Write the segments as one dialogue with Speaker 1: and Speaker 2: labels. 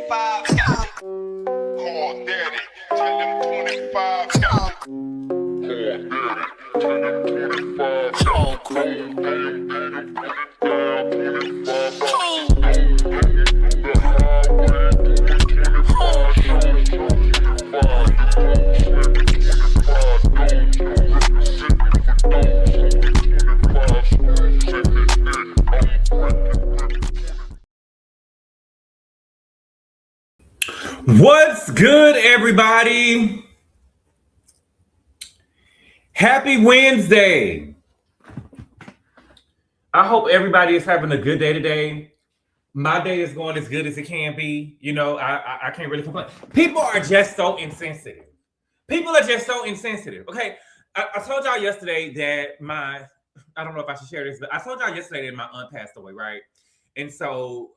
Speaker 1: 25 got it. Call daddy, tell him 25 got it. Call daddy, tell him 25
Speaker 2: What's good, everybody? Happy Wednesday. I hope everybody is having a good day today. My day is going as good as it can be. You know, I can't really complain. People are just so insensitive. People are just so insensitive. Okay, I told y'all yesterday that I don't know if I should share this, but I told y'all yesterday that my aunt passed away, right? And so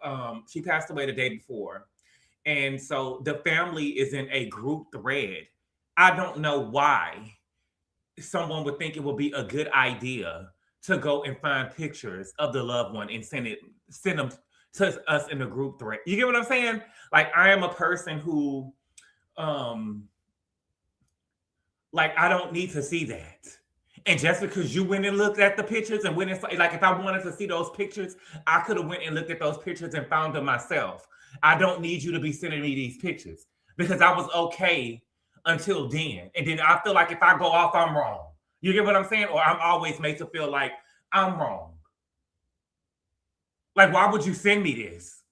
Speaker 2: she passed away the day before. And so the family is in a group thread. I don't know why someone would think it would be a good idea to go and find pictures of the loved one and send them to us in the group thread. You get what I'm saying? Like, I am a person who, I don't need to see that. And just because you went and looked at the pictures and went inside, like, if I wanted to see those pictures, I could have went and looked at those pictures and found them myself. I don't need you to be sending me these pictures because I was okay until then. And then I feel like if I go off, I'm wrong. You get what I'm saying? Or I'm always made to feel like I'm wrong. Like, why would you send me this?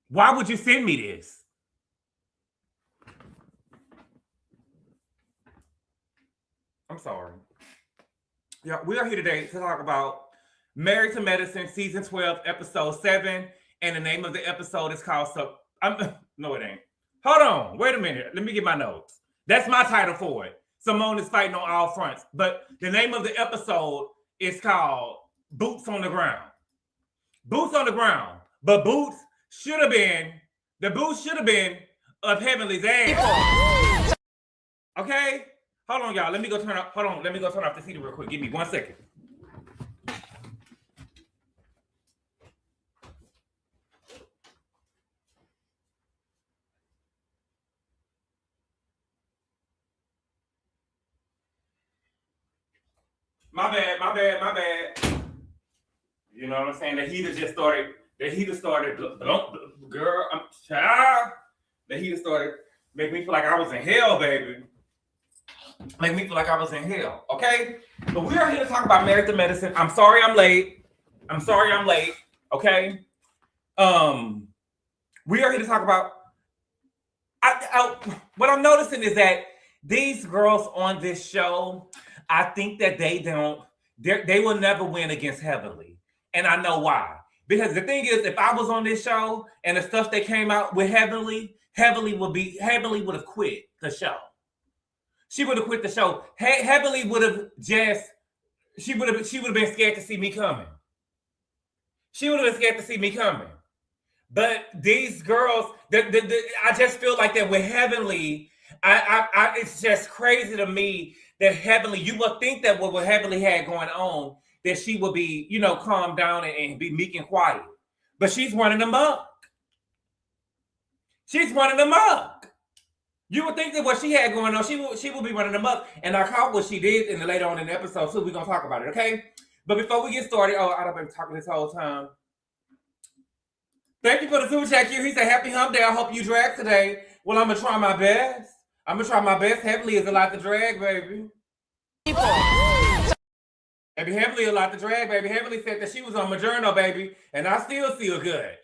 Speaker 2: Why would you send me this? I'm sorry. Yeah, we are here today to talk about Married to Medicine, Season 12, Episode 7. And the name of the episode is called no, it ain't. Hold on. Wait a minute. Let me get my notes. That's my title for it. Simone is fighting on all fronts. But the name of the episode is called Boots on the Ground. Boots on the ground. But the boots should have been up Heavenly's ass. Okay? Hold on, y'all. Let me go turn off the CD real quick. Give me 1 second. My bad. You know what I'm saying? The heater started, girl, I'm child. The heater started making me feel like I was in hell, baby. Make me feel like I was in hell, okay? But we are here to talk about Married to Medicine. I'm sorry I'm late, okay? We are here to talk about, what I'm noticing is that these girls on this show, I think that they will never win against Heavenly. And I know why. Because the thing is, if I was on this show and the stuff that came out with Heavenly would have quit the show. She would have quit the show. Heavenly would have she would have been scared to see me coming. But these girls, I just feel like that with Heavenly, it's just crazy to me that Heavenly, you would think that what Heavenly had going on, that she would be, calm down and be meek and quiet. But she's running them up. You would think that what she had going on, she would be running them up. And I caught what she did later on in the episode, so we're going to talk about it, okay? But before we get started, I've been talking this whole time. Thank you for the super chat, Q. He said, happy hump day. I hope you drag today. Well, I'm going to try my best. Heavenly is a lot to drag, baby. Heavenly a lot to drag, baby. Heavenly said that she was on Moderna, baby. And I still feel good.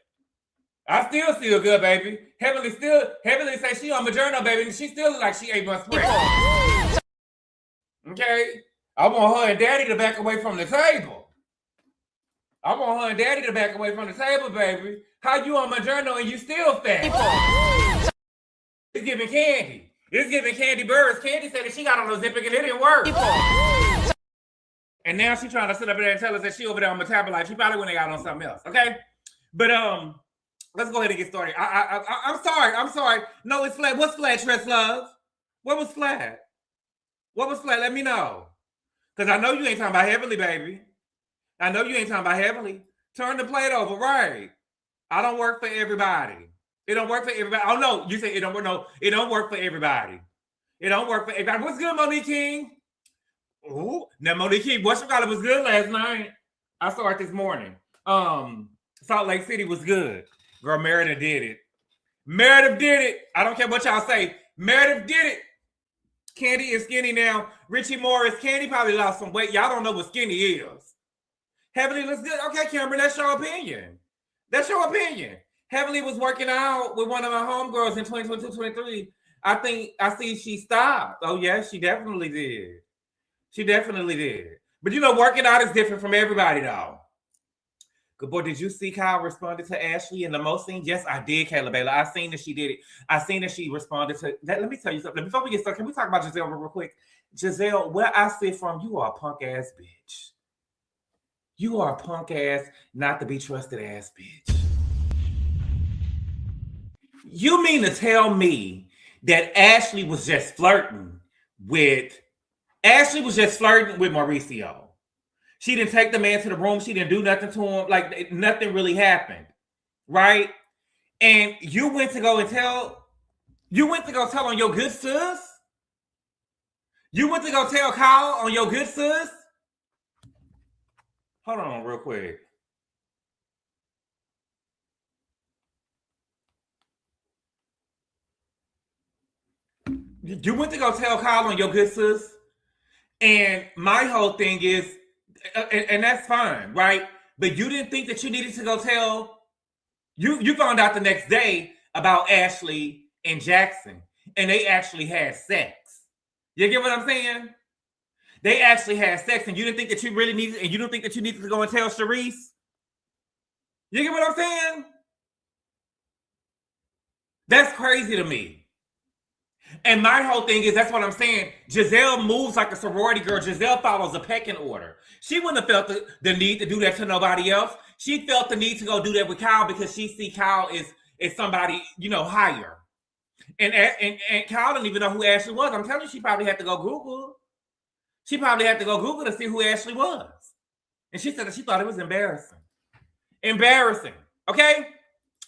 Speaker 2: Baby. Heavenly said she on Moderna, baby. And she still look like she 8 months pregnant. Okay? I want her and daddy to back away from the table. Baby. How you on Moderna and you still fat? It's giving candy. It's giving Candy Birds. Candy said that she got on Ozempic and it didn't work. And now she's trying to sit up there and tell us that she over there on metabolite. She probably went and got on something else. Okay? But let's go ahead and get started. I'm sorry. No, it's flat. What's flat, Tress Love? What was flat? Let me know. Because I know you ain't talking about Heavenly, baby. Turn the plate over, right? I don't work for everybody. It don't work for everybody. Oh no, you say it don't work. No, it don't work for everybody. It don't work for everybody. What's good, Monique King? Ooh, now Monique King, what's your color was good last night. I saw it this morning. Salt Lake City was good. Girl, Meredith did it. Meredith did it. I don't care what y'all say. Meredith did it. Candy is skinny now. Richie Morris, Candy probably lost some weight. Y'all don't know what skinny is. Heavenly looks good. Okay, Cameron, that's your opinion. That's your opinion. Heavenly was working out with one of my homegirls in 2022-23. I see she stopped. Oh, yeah, she definitely did. She definitely did. But you know, working out is different from everybody, though. Good boy, did you see Kyle responded to Ashley in the most scene? Yes, I did, Kayla Baylor. I seen that she did it. I seen that she responded to that. Let me tell you something. Before we get started, can we talk about Jazelle real quick? Jazelle, where I sit from, you are a punk ass bitch. You are a punk ass, not to be trusted ass bitch. You mean to tell me that Ashley was just flirting with Mauricio? She didn't take the man to the room. She didn't do nothing to him. Like nothing really happened, right? And you went to go tell on your good sis? You went to go tell Kyle on your good sis? Hold on real quick. You went to go tell Kyle on your good sis? And my whole thing is, and that's fine, right? But you didn't think that you needed to go tell, you found out the next day about Ashley and Jackson, and they actually had sex. You get what I'm saying? They actually had sex, and you didn't think that you really needed, and you don't think that you needed to go and tell Sharice? You get what I'm saying? That's crazy to me. And my whole thing is, that's what I'm saying. Jazelle moves like a sorority girl. Jazelle follows a pecking order. She wouldn't have felt the need to do that to nobody else. She felt the need to go do that with Kyle because she see Kyle is somebody, you know, higher. And Kyle didn't even know who Ashley was. I'm telling you, she probably had to go Google. She probably had to go Google to see who Ashley was. And she said that she thought it was embarrassing. Embarrassing. Okay?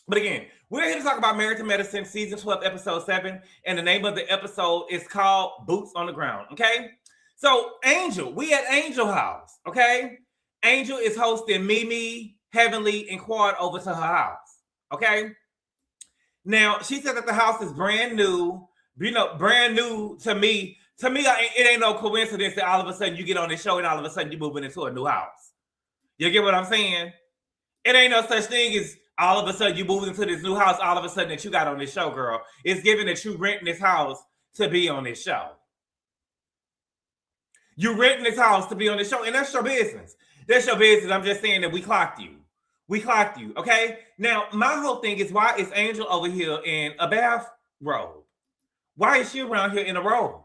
Speaker 2: But again, we're here to talk about Married to Medicine, Season 12, Episode 7. And the name of the episode is called Boots on the Ground. Okay? So, Angel. We at Angel House. Okay? Angel is hosting Mimi, Heavenly, and Quad over to her house. Okay? Now, she said that the house is brand new. You know, brand new to me. To me, it ain't no coincidence that all of a sudden you get on this show and all of a sudden you're moving into a new house. You get what I'm saying? It ain't no such thing as all of a sudden you moving into this new house, all of a sudden that you got on this show, girl. It's given that you renting this house to be on this show. You renting this house to be on this show, and that's your business. That's your business. I'm just saying that we clocked you. We clocked you, okay? Now, my whole thing is, why is Angel over here in a bath robe? Why is she around here in a robe?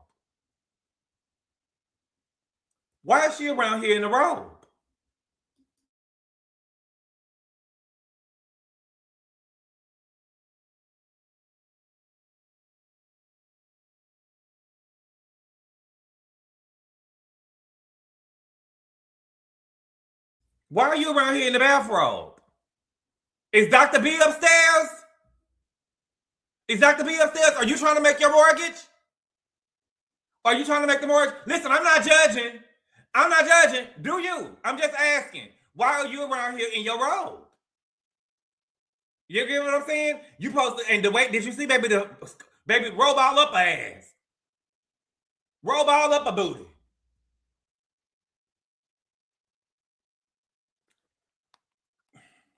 Speaker 2: Why is she around here in a robe? Why are you around here in the bathrobe? Is Dr. B upstairs? Is Dr. B upstairs? Are you trying to make your mortgage? Are you trying to make the mortgage? Listen, I'm not judging. I'm not judging. Do you? I'm just asking. Why are you around here in your robe? You get what I'm saying? You posted, and the way, did you see, baby, roll all up her ass. Roll all up her booty.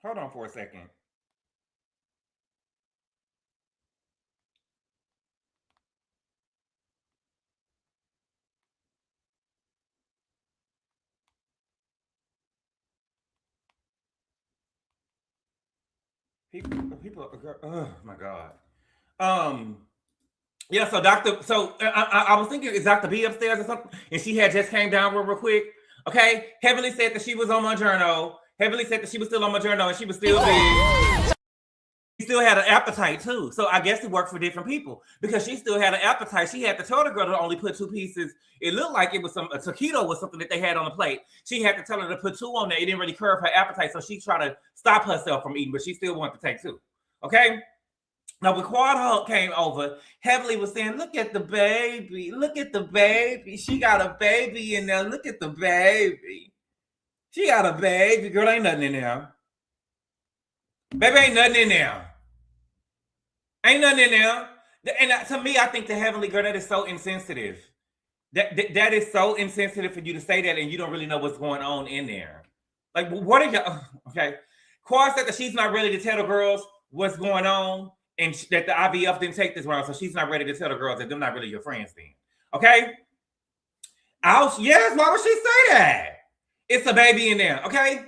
Speaker 2: Hold on for a second. People, oh my God. Yeah, so I was thinking, is Dr. B upstairs or something? And she had just came down real quick. Okay, Heavenly said that she was on my journal. Heavenly said that she was still on my journal and she was still big. still had an appetite too. So I guess it worked for different people because she still had an appetite. She had to tell the girl to only put 2 pieces. It looked like it was a taquito was something that they had on the plate. She had to tell her to put 2 on there. It didn't really curb her appetite. So she tried to stop herself from eating, but she still wanted to take 2. Okay. Now, when Quad Hulk came over, Heavenly was saying, look at the baby. Look at the baby. She got a baby in there. Look at the baby. She got a baby. Girl, ain't nothing in there. Baby, ain't nothing in there. Ain't nothing in there. And to me, I think the Heavenly girl, that is so insensitive. That is so insensitive for you to say that and you don't really know what's going on in there. Like, what are y'all? Okay. Quad said that she's not ready to tell the girls what's going on and that the IVF didn't take this round, so she's not ready to tell the girls that they're not really your friends then. Okay? Yes, why would she say that? It's a baby in there, okay?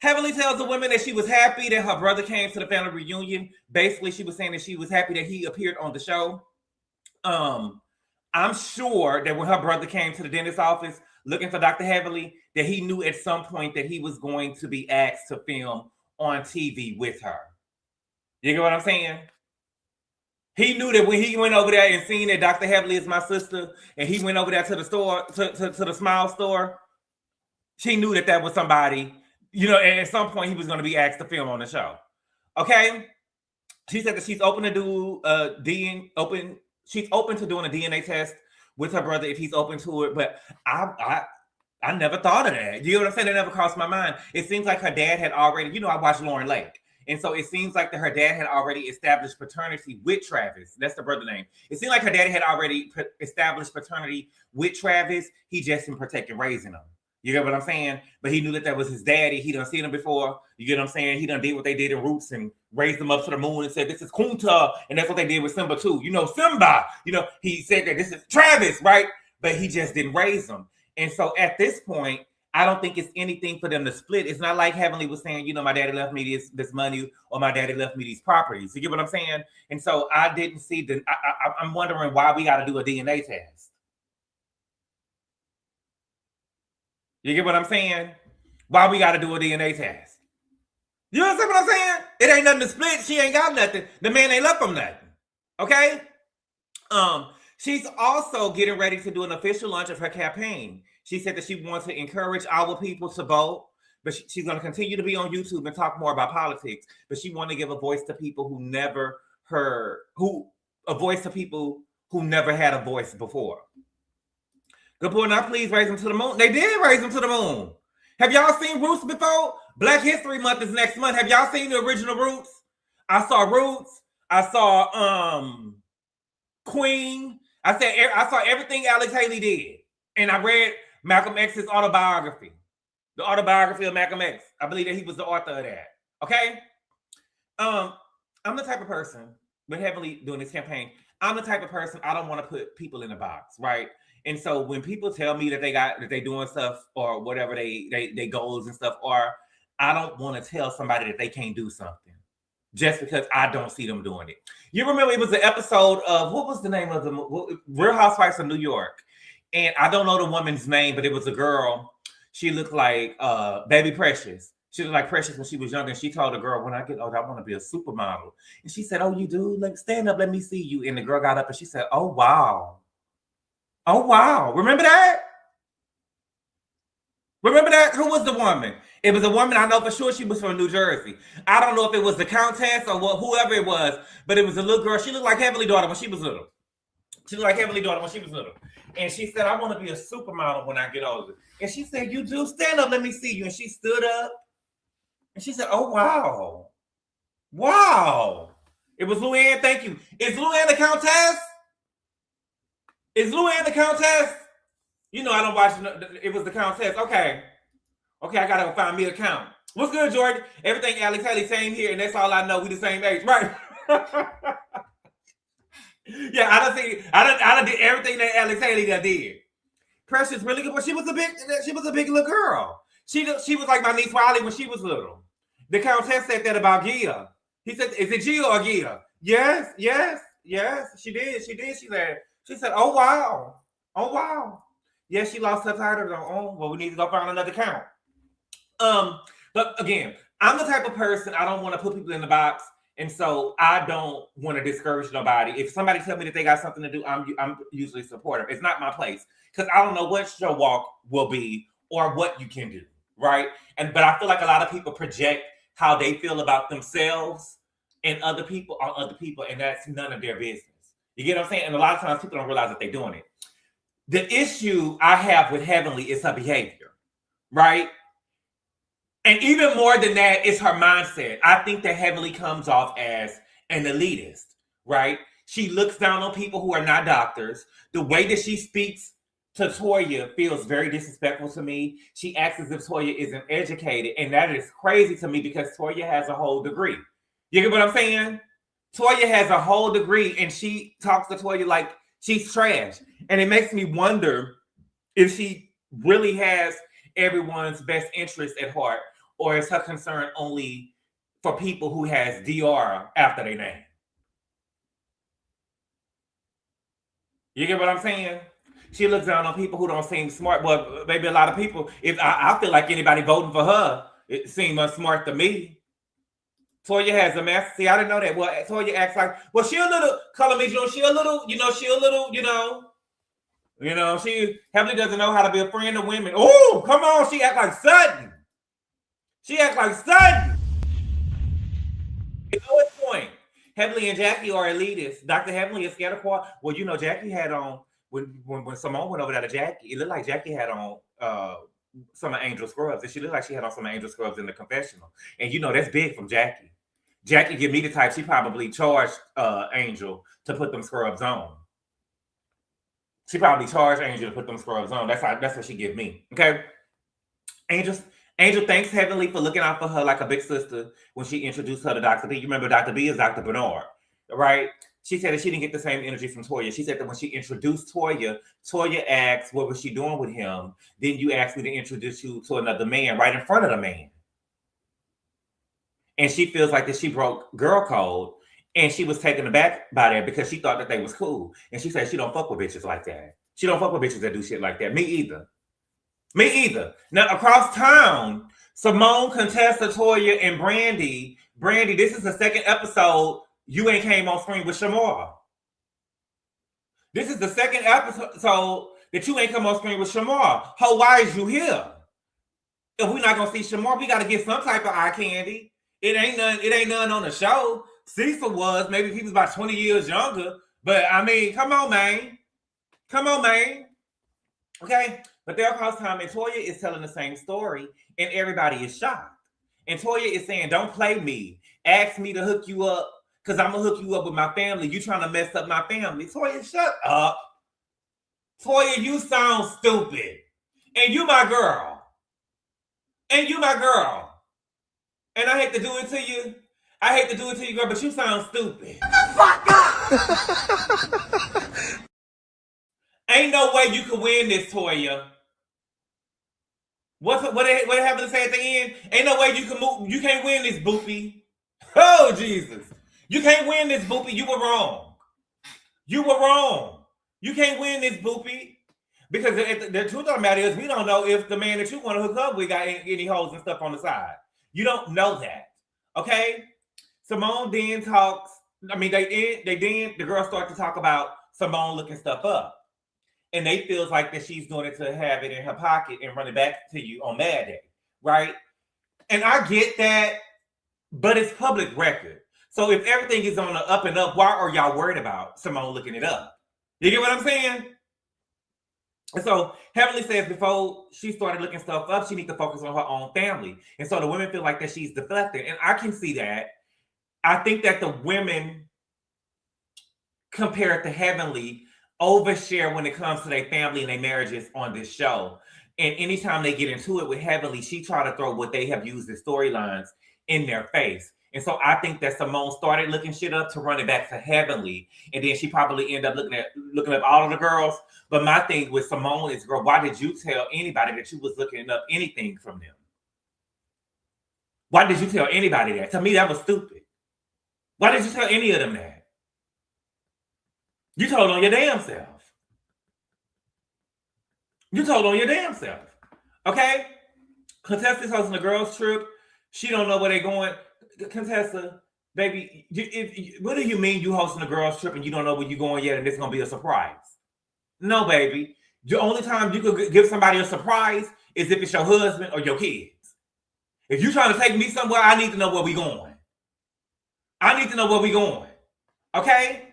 Speaker 2: Heavenly tells the women that she was happy that her brother came to the family reunion. Basically, she was saying that she was happy that he appeared on the show. I'm sure that when her brother came to the dentist's office looking for Dr. Heavenly, that he knew at some point that he was going to be asked to film on TV with her. You get what I'm saying? He knew that when he went over there and seen that Dr. Heavenly is my sister, and he went over there to the store, to the smile store, she knew that that was somebody, you know, and at some point he was going to be asked to film on the show. Okay? She said that she's open to do she's open to doing a DNA test with her brother if he's open to it, but I never thought of that. You know what I'm saying? That never crossed my mind. It seems like her dad had already, you know, I watched Lauren Lake. And so it seems like that her dad had already established paternity with Travis. That's the brother name. It seemed like her dad had already established paternity with Travis. He just didn't protect and raising him. You get what I'm saying? But he knew that was his daddy. He done seen him before. You get what I'm saying? He done did what they did in Roots and raised them up to the moon and said, this is Kunta. And that's what they did with Simba too. You know, Simba, you know, he said that this is Travis, right? But he just didn't raise them. And so at this point, I don't think it's anything for them to split. It's not like Heavenly was saying, you know, my daddy left me this money or my daddy left me these properties. You get what I'm saying? And so I didn't see I'm wondering why we got to do a DNA test. You get what I'm saying? Why we got to do a DNA test? You understand what I'm saying? It ain't nothing to split. She ain't got nothing. The man ain't left from nothing. Okay? She's also getting ready to do an official launch of her campaign. She said that she wants to encourage our people to vote, but she's going to continue to be on YouTube and talk more about politics. But she wanted to give a voice to people who never had a voice before. Good boy, now please raise them to the moon. They did raise them to the moon. Have y'all seen Roots before? Black History Month is next month. Have y'all seen the original Roots? I saw Roots. I saw Queen. I saw everything Alex Haley did. And I read Malcolm X's autobiography. The autobiography of Malcolm X. I believe that he was the author of that. Okay? I'm the type of person, with Heavenly doing this campaign, I'm the type of person, I don't want to put people in a box, right? And so when people tell me that they doing stuff or whatever they goals and stuff are, I don't want to tell somebody that they can't do something just because I don't see them doing it. You remember it was an episode of, what was the name of the Real Housewives of New York? And I don't know the woman's name, but it was a girl. She looked like Baby Precious. She looked like Precious when she was younger. And she told the girl, when I get older, I want to be a supermodel. And she said, oh, you do? Stand up, let me see you. And the girl got up and she said, oh, wow. Oh, wow. Remember that? Remember that? Who was the woman? It was a woman. I know for sure she was from New Jersey. I don't know if it was the Countess or whoever it was, but it was a little girl. She looked like Heavenly Daughter when she was little. And she said, I want to be a supermodel when I get older. And she said, you do? Stand up, let me see you. And she stood up. And she said, oh, wow. Wow. It was Luann. Thank you. Is Luann the Countess? Is Luann the Countess? You know I don't watch it was the Countess. Okay, I gotta go find me an account. What's good, Jordan? Everything Alex Haley same here, and that's all I know. We the same age, right? Yeah, I done did everything that Alex Haley did. Precious really good, but she was a big little girl. She was like my niece Riley when she was little. The Countess said that about Gia. He said, is it Gia or Gia? Yes, she did. She said, oh wow. Yes, she lost her title. Oh, well, we need to go find another count. But again, I'm the type of person, I don't want to put people in the box. And so I don't want to discourage nobody. If somebody tell me that they got something to do, I'm usually supportive. It's not my place because I don't know what your walk will be or what you can do, right? But I feel like a lot of people project how they feel about themselves and other people on other people, and that's none of their business. You get what I'm saying? And a lot of times people don't realize that they're doing it. The issue I have with Heavenly is her behavior, right? And even more than that, it's her mindset. I think that Heavenly comes off as an elitist, right? She looks down on people who are not doctors. The way that she speaks to Toya feels very disrespectful to me. She acts as if Toya isn't educated, and that is crazy to me because Toya has a whole degree. You get what I'm saying? Toya has a whole degree, and she talks to Toya like she's trash. And it makes me wonder if she really has everyone's best interest at heart, or is her concern only for people who has DR after their name? You get what I'm saying? She looks down on people who don't seem smart. Well, maybe a lot of people. If I feel like anybody voting for her, it seems unsmart to me. Toya has a master. See, I didn't know that. Well, Toya acts like, well, she a little color me. She a little, she Heavenly doesn't know how to be a friend of women. Oh, come on. She act like Sutton. She act like Sutton. At what point? Heavenly and Jackie are elitists. Dr. Heavenly is scared of quiet. Well, Jackie had on, when Simone went over there to Jackie, it looked like Jackie had on some of Angel Scrubs. And she looked like she had on some of Angel Scrubs in the confessional. And that's big from Jackie. Jackie give me the type, she probably charged Angel to put them scrubs on. She probably charged Angel to put them scrubs on. That's what she give me. Okay. Angel thanks Heavenly for looking out for her like a big sister when she introduced her to Dr. B. You remember Dr. B is Dr. Bernard, right? She said that she didn't get the same energy from Toya. She said that when she introduced Toya asked, what was she doing with him? Then you asked me to introduce you to another man right in front of the man. And she feels like that she broke girl code, and she was taken aback by that because she thought that they was cool. And she said she don't fuck with bitches like that. She don't fuck with bitches that do shit like that. Me either. Now, across town, Simone, Contessa, Toya, and Brandi. Brandi, this is the second episode you ain't came on screen with Shamora. This is the second episode that you ain't come on screen with Shamora. Why is you here? If we're not gonna see Shamora, we gotta get some type of eye candy. It ain't none on the show. Cecil was, maybe he was about 20 years younger. But I mean, come on, man. Okay? But they're across time, and Toya is telling the same story, and everybody is shocked. And Toya is saying, don't play me. Ask me to hook you up, because I'm going to hook you up with my family. You trying to mess up my family. Toya, shut up. Toya, you sound stupid. And you my girl. And I hate to do it to you. Girl, but you sound stupid. Shut the fuck up! Ain't no way you can win this, Toya. What happened to say at the end? Ain't no way you can move. You can't win this, Boopy. Oh, Jesus. You can't win this, Boopy. You were wrong. You can't win this, Boopy. Because the truth of the matter is, we don't know if the man that you want to hook up with got any holes and stuff on the side. You don't know that. Okay? Simone then talks. I mean, the girls start to talk about Simone looking stuff up. And they feels like that she's doing it to have it in her pocket and run it back to you on Mad Day, right? And I get that, but it's public record. So if everything is on the up and up, why are y'all worried about Simone looking it up? You get what I'm saying? And so Heavenly says before she started looking stuff up, she needs to focus on her own family. And so the women feel like that she's deflecting. And I can see that. I think that the women compared to Heavenly overshare when it comes to their family and their marriages on this show. And anytime they get into it with Heavenly, she try to throw what they have used as storylines in their face. And so I think that Simone started looking shit up to run it back to Heavenly. And then she probably ended up looking up all of the girls. But my thing with Simone is, girl, why did you tell anybody that you was looking up anything from them? Why did you tell anybody that? To me, that was stupid. Why did you tell any of them that? You told on your damn self. Okay? Contessa's hosting a girls' trip. She don't know where they're going. Contessa, Baby, what do you mean you hosting a girls trip and you don't know where you're going yet and it's going to be a surprise? No, baby. The only time you could give somebody a surprise is if it's your husband or your kids. If you're trying to take me somewhere, I need to know where we going. I need to know where we going. Okay?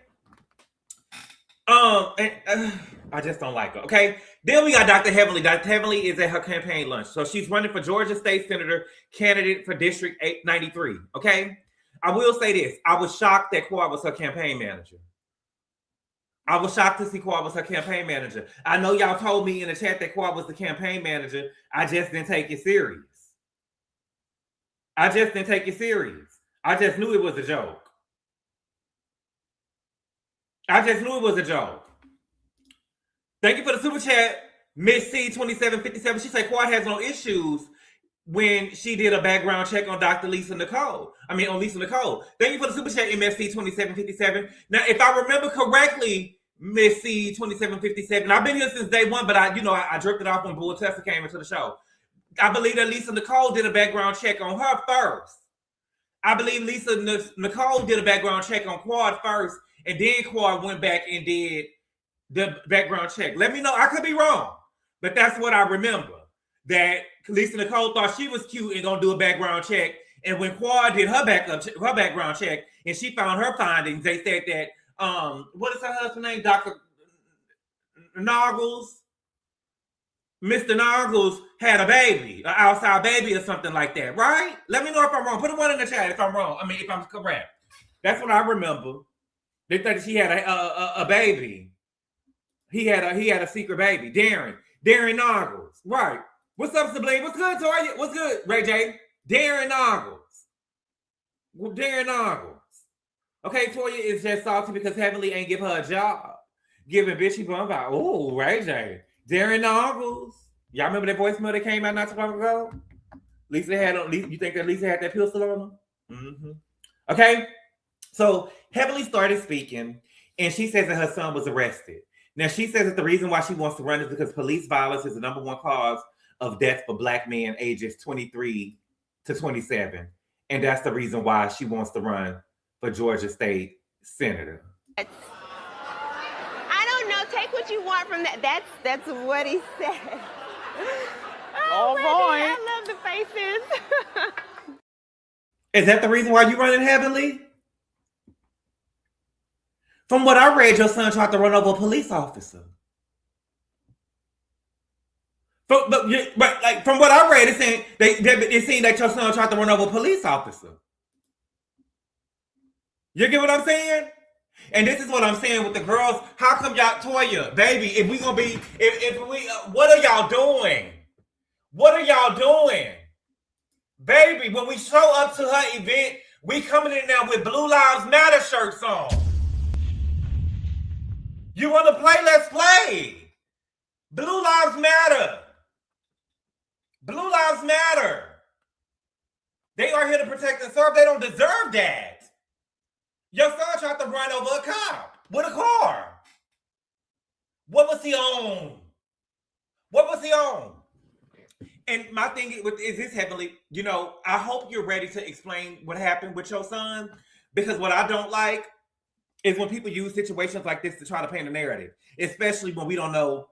Speaker 2: I just don't like her. Okay? Then we got Dr. Heavenly. Dr. Heavenly is at her campaign lunch. So she's running for Georgia State Senator candidate for District 893. Okay? I will say this. I was shocked that Quad was her campaign manager. I was shocked to see Quad was her campaign manager. I know y'all told me in the chat that Quad was the campaign manager. I just didn't take it serious. I just didn't take it serious. I just knew it was a joke. I just knew it was a joke. Thank you for the super chat, Miss C2757. She said Quad has no issues when she did a background check on Dr. Lisa Nicole. On Lisa Nicole. Thank you for the super chat, MSC2757. Now, if I remember correctly, Miss C2757, I've been here since day one, but I drifted off when Bull Tessa came into the show. I believe that Lisa Nicole did a background check on her first. I believe Lisa Nicole did a background check on Quad first, and then Quad went back and did the background check. Let me know. I could be wrong, but that's what I remember. That Lisa Nicole thought she was cute and gonna do a background check, and when Quad did her background check, and she found her findings, they said that what is her husband's name? Dr. Noggles. Mr. Noggles had a baby, an outside baby or something like that, right? Let me know if I'm wrong. Put a one in the chat if I'm wrong. If I'm correct. That's what I remember. They thought she had a baby. He had a secret baby. Darren Noggles. Right. What's up, Sublime? What's good, Toya? What's good, Ray J? Darren Noggles. Well, Darren Noggles. Okay, Toya is just salty because Heavenly ain't give her a job. Giving bitchy bum out. Oh, Ray J. Darren Noggles. Y'all remember that voicemail that came out not too long ago? Lisa had on. You think that Lisa had that pistol on her? Mm-hmm. Okay. So Heavenly started speaking, and she says that her son was arrested. Now she says that the reason why she wants to run is because police violence is the number one cause of death for Black men ages 23 to 27, and that's the reason why she wants to run for Georgia State Senator.
Speaker 3: Take what you want from that. That's what he said.
Speaker 4: All right.
Speaker 3: I love the faces.
Speaker 2: Is that the reason why you running Heavenly? From what I read, your son tried to run over a police officer. But from what I read, it seemed that your son tried to run over a police officer. You get what I'm saying? And this is what I'm saying with the girls. How come y'all, Toya, baby, if we gonna be, what are y'all doing? What are y'all doing? Baby, when we show up to her event, we coming in now with Blue Lives Matter shirts on. You want to play? Let's play. Blue Lives Matter. Blue Lives Matter. They are here to protect and serve. They don't deserve that. Your son tried to run over a cop with a car. What was he on? What was he on? And my thing is this, Heavenly, I hope you're ready to explain what happened with your son, because what I don't like is when people use situations like this to try to paint a narrative, especially when we don't know,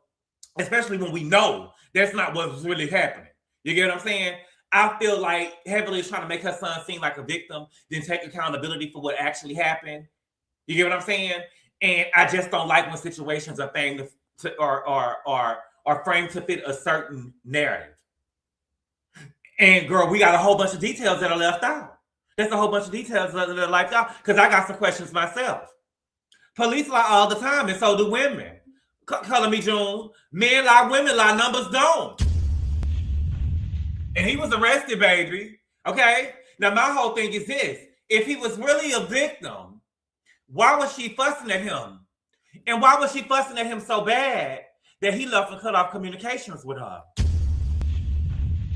Speaker 2: especially when we know that's not what's really happening. You get what I'm saying? I feel like Heavenly is trying to make her son seem like a victim, then take accountability for what actually happened. You get what I'm saying? And I just don't like when situations are framed to fit a certain narrative. And girl, we got a whole bunch of details that are left out. There's a whole bunch of details that are left out because I got some questions myself. Police lie all the time, and so do women. Color me June. Men lie, women lie, numbers don't. And he was arrested, baby. Okay? Now, my whole thing is this. If he was really a victim, why was she fussing at him? And why was she fussing at him so bad that he left and cut off communications with her?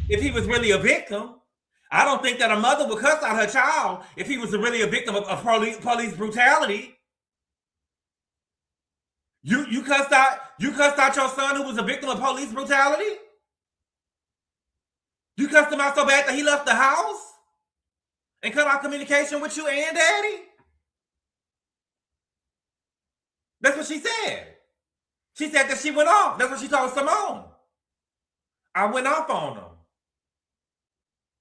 Speaker 2: If he was really a victim, I don't think that a mother would cuss out her child if he was really a victim of police brutality. You cussed out your son who was a victim of police brutality? You cussed him out so bad that he left the house? and cut off communication with you and daddy? That's what she said. She said that she went off. That's what she told Simone. I went off on him.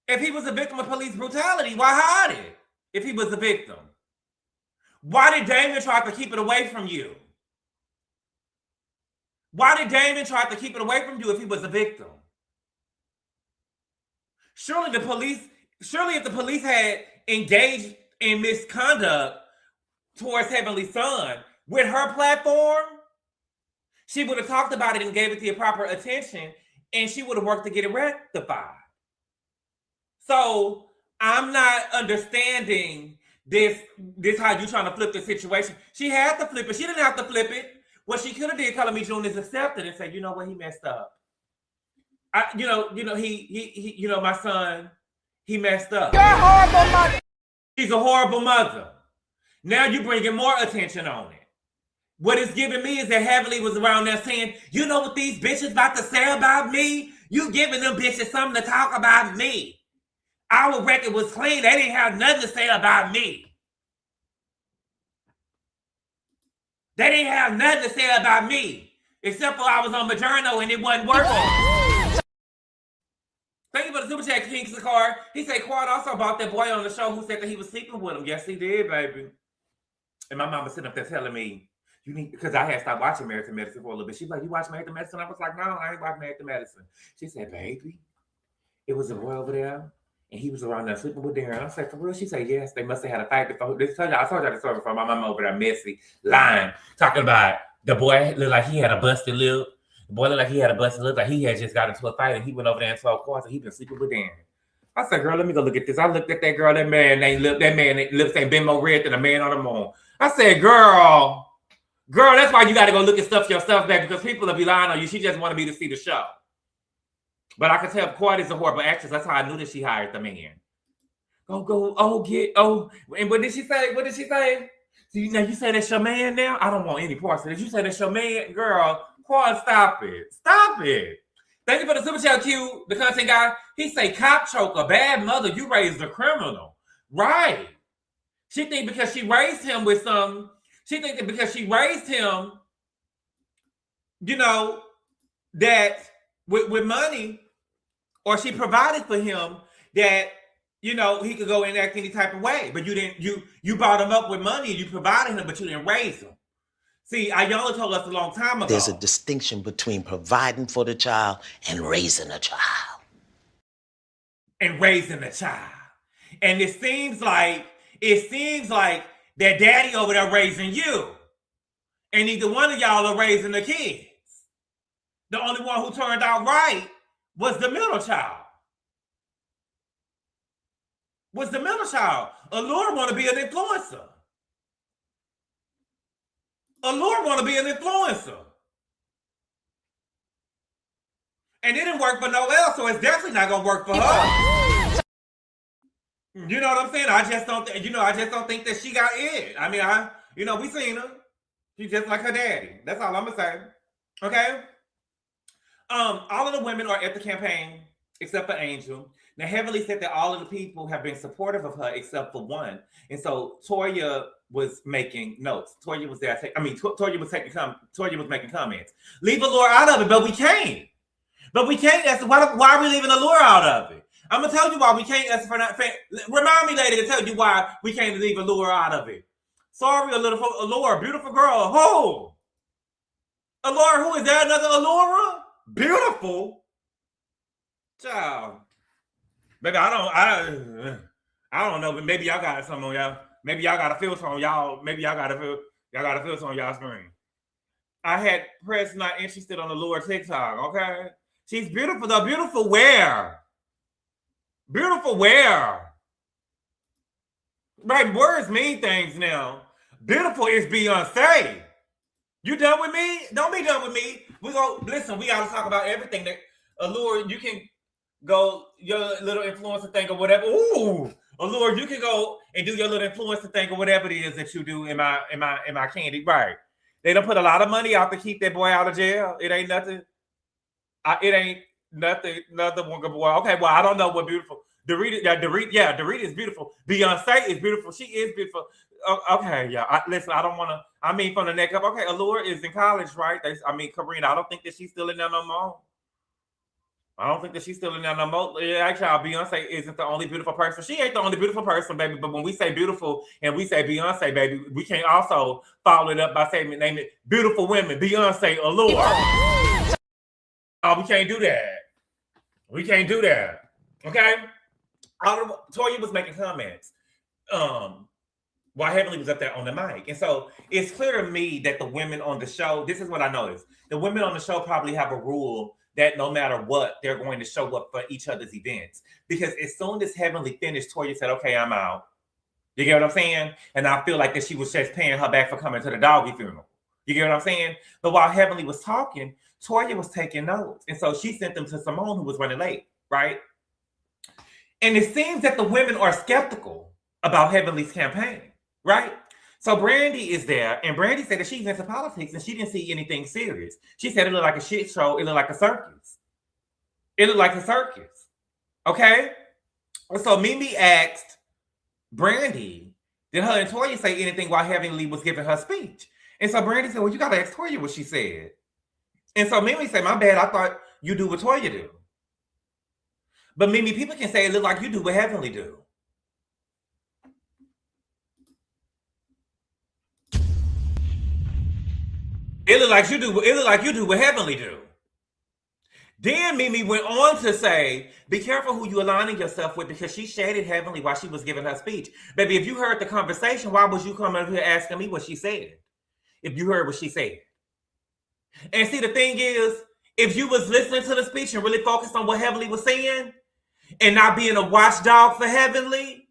Speaker 2: If he was a victim of police brutality, why hide it? If he was a victim, why did Damon try to keep it away from you? Why did Damon try to keep it away from you if he was a victim? Surely if the police had engaged in misconduct towards Heavenly Son with her platform, she would have talked about it and gave it the proper attention, and she would have worked to get it rectified. So I'm not understanding this how you trying to flip the situation. She had to flip it. She didn't have to flip it. What she could have did, Color Me June, is accepted and say, you know what, he messed up. My son, he messed up.
Speaker 4: You're a horrible mother.
Speaker 2: She's a horrible mother. Now you're bringing more attention on it. What it's giving me is that Heavenly was around there saying, you know what these bitches about to say about me? You giving them bitches something to talk about me. Our record was clean. They didn't have nothing to say about me. They didn't have nothing to say about me. Except for I was on Majerno and it wasn't working. Thank you for the super chat, King Sakar. He said Quad also bought that boy on the show who said that he was sleeping with him. Yes, he did, baby. And my mama sitting up there telling me, you need, because I had stopped watching Married to Medicine for a little bit. She's like, you watch Married to Medicine? I was like, no, I ain't watching Married to Medicine. She said, baby, it was a boy over there, and he was around there sleeping with Darren. I said, for real? She said, yes, they must have had a fight before. I told y'all the story before. My mama over there messy, lying, talking about the boy looked like he had a busted lip. The boy looked like he had a busted lip, like he had just got into a fight, and he went over there and 12 cars, and he been sleeping with Darren. I said, girl, let me go look at this. I looked at that girl, that man lips ain't been more red than a man on the moon. I said, girl, that's why you got to go look at stuff yourself, back, because people will be lying on you. She just wanted me to see the show. But I could tell Quad is a horrible actress. That's how I knew that she hired the man. And what did she say? See, now you say that's your man now? I don't want any parts of this. You say that's your man? Girl, Quad, stop it. Stop it. Thank you for the super chat, Q, the content guy. He say, cop choker, bad mother, you raised a criminal. Right. She think because she raised him with some, she think that because she raised him, that with money, or she provided for him, that, he could go and act any type of way. But you didn't, you brought him up with money and you provided him, but you didn't raise him. See, Ayala told us a long time ago.
Speaker 5: There's a distinction between providing for the child and raising a child. And
Speaker 2: it seems like that daddy over there raising you. And neither one of y'all are raising the kids. The only one who turned out right was the middle child. Allure want to be an influencer. And it didn't work for no else, so it's definitely not gonna work for her. You know what I'm saying? I just don't think that she got it. I mean, we seen her. She's just like her daddy. That's all I'm gonna say. Okay? All of the women are at the campaign except for Angel. Now, Heavenly said that all of the people have been supportive of her except for one. And so Toya was making notes. Toya was there. Toya was making comments. Leave Allure out of it, but we can't. That's why are we leaving Allure out of it? I'm gonna tell you why we can't. Remind me later to tell you why we can't leave Allure out of it. Sorry, Allure, beautiful girl. Who? Allure, who is there? Another Allura? Beautiful, child. Baby, I don't know, but maybe y'all got something on y'all. Maybe y'all got a filter on y'all. Maybe y'all got a filter on y'all screen. I had press not interested on the Allure TikTok. Okay, she's beautiful though. Beautiful where? Right, words mean things now. Beautiful is Beyonce. You done with me? Don't be done with me. We gotta talk about everything that Allure, you can go your little influencer thing or whatever. Ooh, Allure, you can go and do your little influencer thing or whatever it is that you do in my candy. Right. They done put a lot of money out to keep that boy out of jail. It ain't nothing. Nothing one good boy. Okay, well, I don't know what beautiful. Dorita is beautiful. Beyonce is beautiful. She is beautiful. Okay, yeah. Listen, I don't want to. I mean, from the neck up. Okay, Allure is in college, right? Karina. I don't think that she's still in there no more. I don't think that she's still in there no more. Yeah, actually, Beyonce isn't the only beautiful person. She ain't the only beautiful person, baby. But when we say beautiful and we say Beyonce, baby, we can't also follow it up by saying name it beautiful women. Beyonce, Allure. Oh, we can't do that. We can't do that. Okay. Toya was making comments while Heavenly was up there on the mic. And so it's clear to me that the women on the show, this is what I noticed. The women on the show probably have a rule that no matter what, they're going to show up for each other's events. Because as soon as Heavenly finished, Toya said, okay, I'm out. You get what I'm saying? And I feel like that she was just paying her back for coming to the doggy funeral. You get what I'm saying? But while Heavenly was talking, Toya was taking notes. And so she sent them to Simone, who was running late, right? And it seems that the women are skeptical about Heavenly's campaign, right? So Brandi is there, and Brandi said that she's into politics and she didn't see anything serious. She said it looked like a shit show. It looked like a circus. It looked like a circus. Okay? And so Mimi asked Brandi, did her and Toya say anything while Heavenly was giving her speech? And so Brandi said, well, you got to ask Toya what she said. And so Mimi said, my bad, I thought you do what Toya do. But Mimi, people can say it look like you do what Heavenly do. It look like you do what Heavenly do. Then Mimi went on to say, be careful who you aligning yourself with, because she shaded Heavenly while she was giving her speech. Baby, if you heard the conversation, why was you coming up here asking me what she said? If you heard what she said. And see, the thing is, if you was listening to the speech and really focused on what Heavenly was saying and not being a watchdog for Heavenly,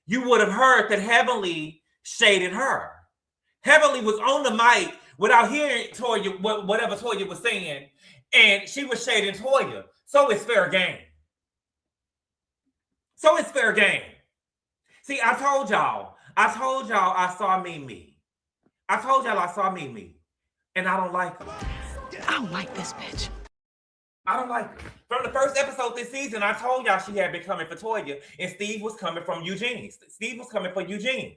Speaker 2: you would have heard that Heavenly shaded her. Heavenly was on the mic without hearing Toya, whatever Toya was saying, and she was shading Toya. So it's fair game. So it's fair game. See, I told y'all I saw Mimi. I told y'all I saw Mimi. And I don't like her.
Speaker 6: I don't like this bitch.
Speaker 2: I don't like her. From the first episode this season, I told y'all she had been coming for Toya, and Steve was coming from Eugene. Steve was coming for Eugene.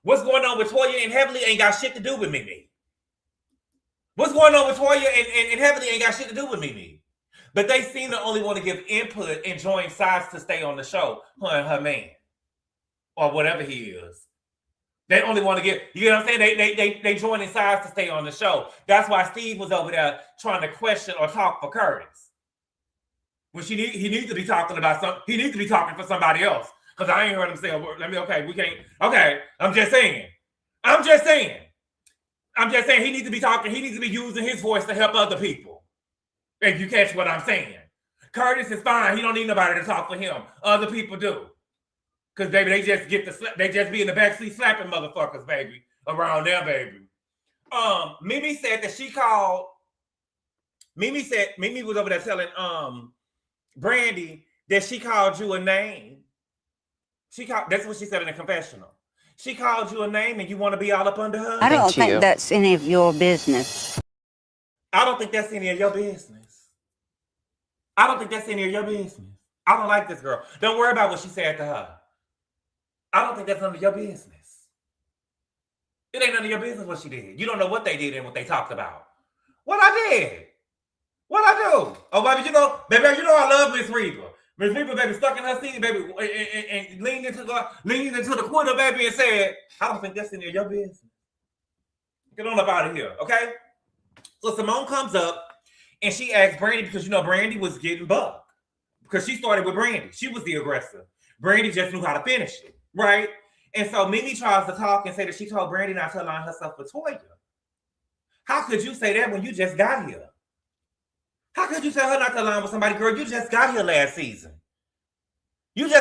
Speaker 2: What's going on with Toya and Heavenly ain't got shit to do with Mimi. What's going on with Toya and Heavenly ain't got shit to do with Mimi. But they seem to only want to give input and join sides to stay on the show, her and her man. Or whatever he is. They only want to get, you know what I'm saying? They joining sides to stay on the show. That's why Steve was over there trying to question or talk for Curtis. When he needs to be talking about something, he needs to be talking for somebody else. Because I ain't heard him say a word. We can't. Okay, I'm just saying he needs to be talking. He needs to be using his voice to help other people. If you catch what I'm saying. Curtis is fine. He don't need nobody to talk for him. Other people do. Because, baby, they just be in the backseat slapping motherfuckers, baby, around there, baby. Mimi said that Mimi was over there telling Brandi that she called you a name. That's what she said in the confessional. She called you a name and you want to be all up under her?
Speaker 7: I don't think that's any of your business.
Speaker 2: I don't think that's any of your business. I don't think that's any of your business. I don't like this girl. Don't worry about what she said to her. I don't think that's none of your business. It ain't none of your business what she did. You don't know what they did and what they talked about. What I did? What I do? Oh, baby, you know I love Miss Reba. Miss Reba, baby, stuck in her seat, baby, and leaned into the corner, baby, and said, I don't think that's any of your business. Get on up out of here, okay? So Simone comes up and she asks Brandi, because Brandi was getting bugged. Because she started with Brandi. She was the aggressor. Brandi just knew how to finish it. Right? And so Mimi tries to talk and say that she told Brandi not to align herself with Toya. How could you say that when you just got here? How could you tell her not to align with somebody, girl? You just got here last season. And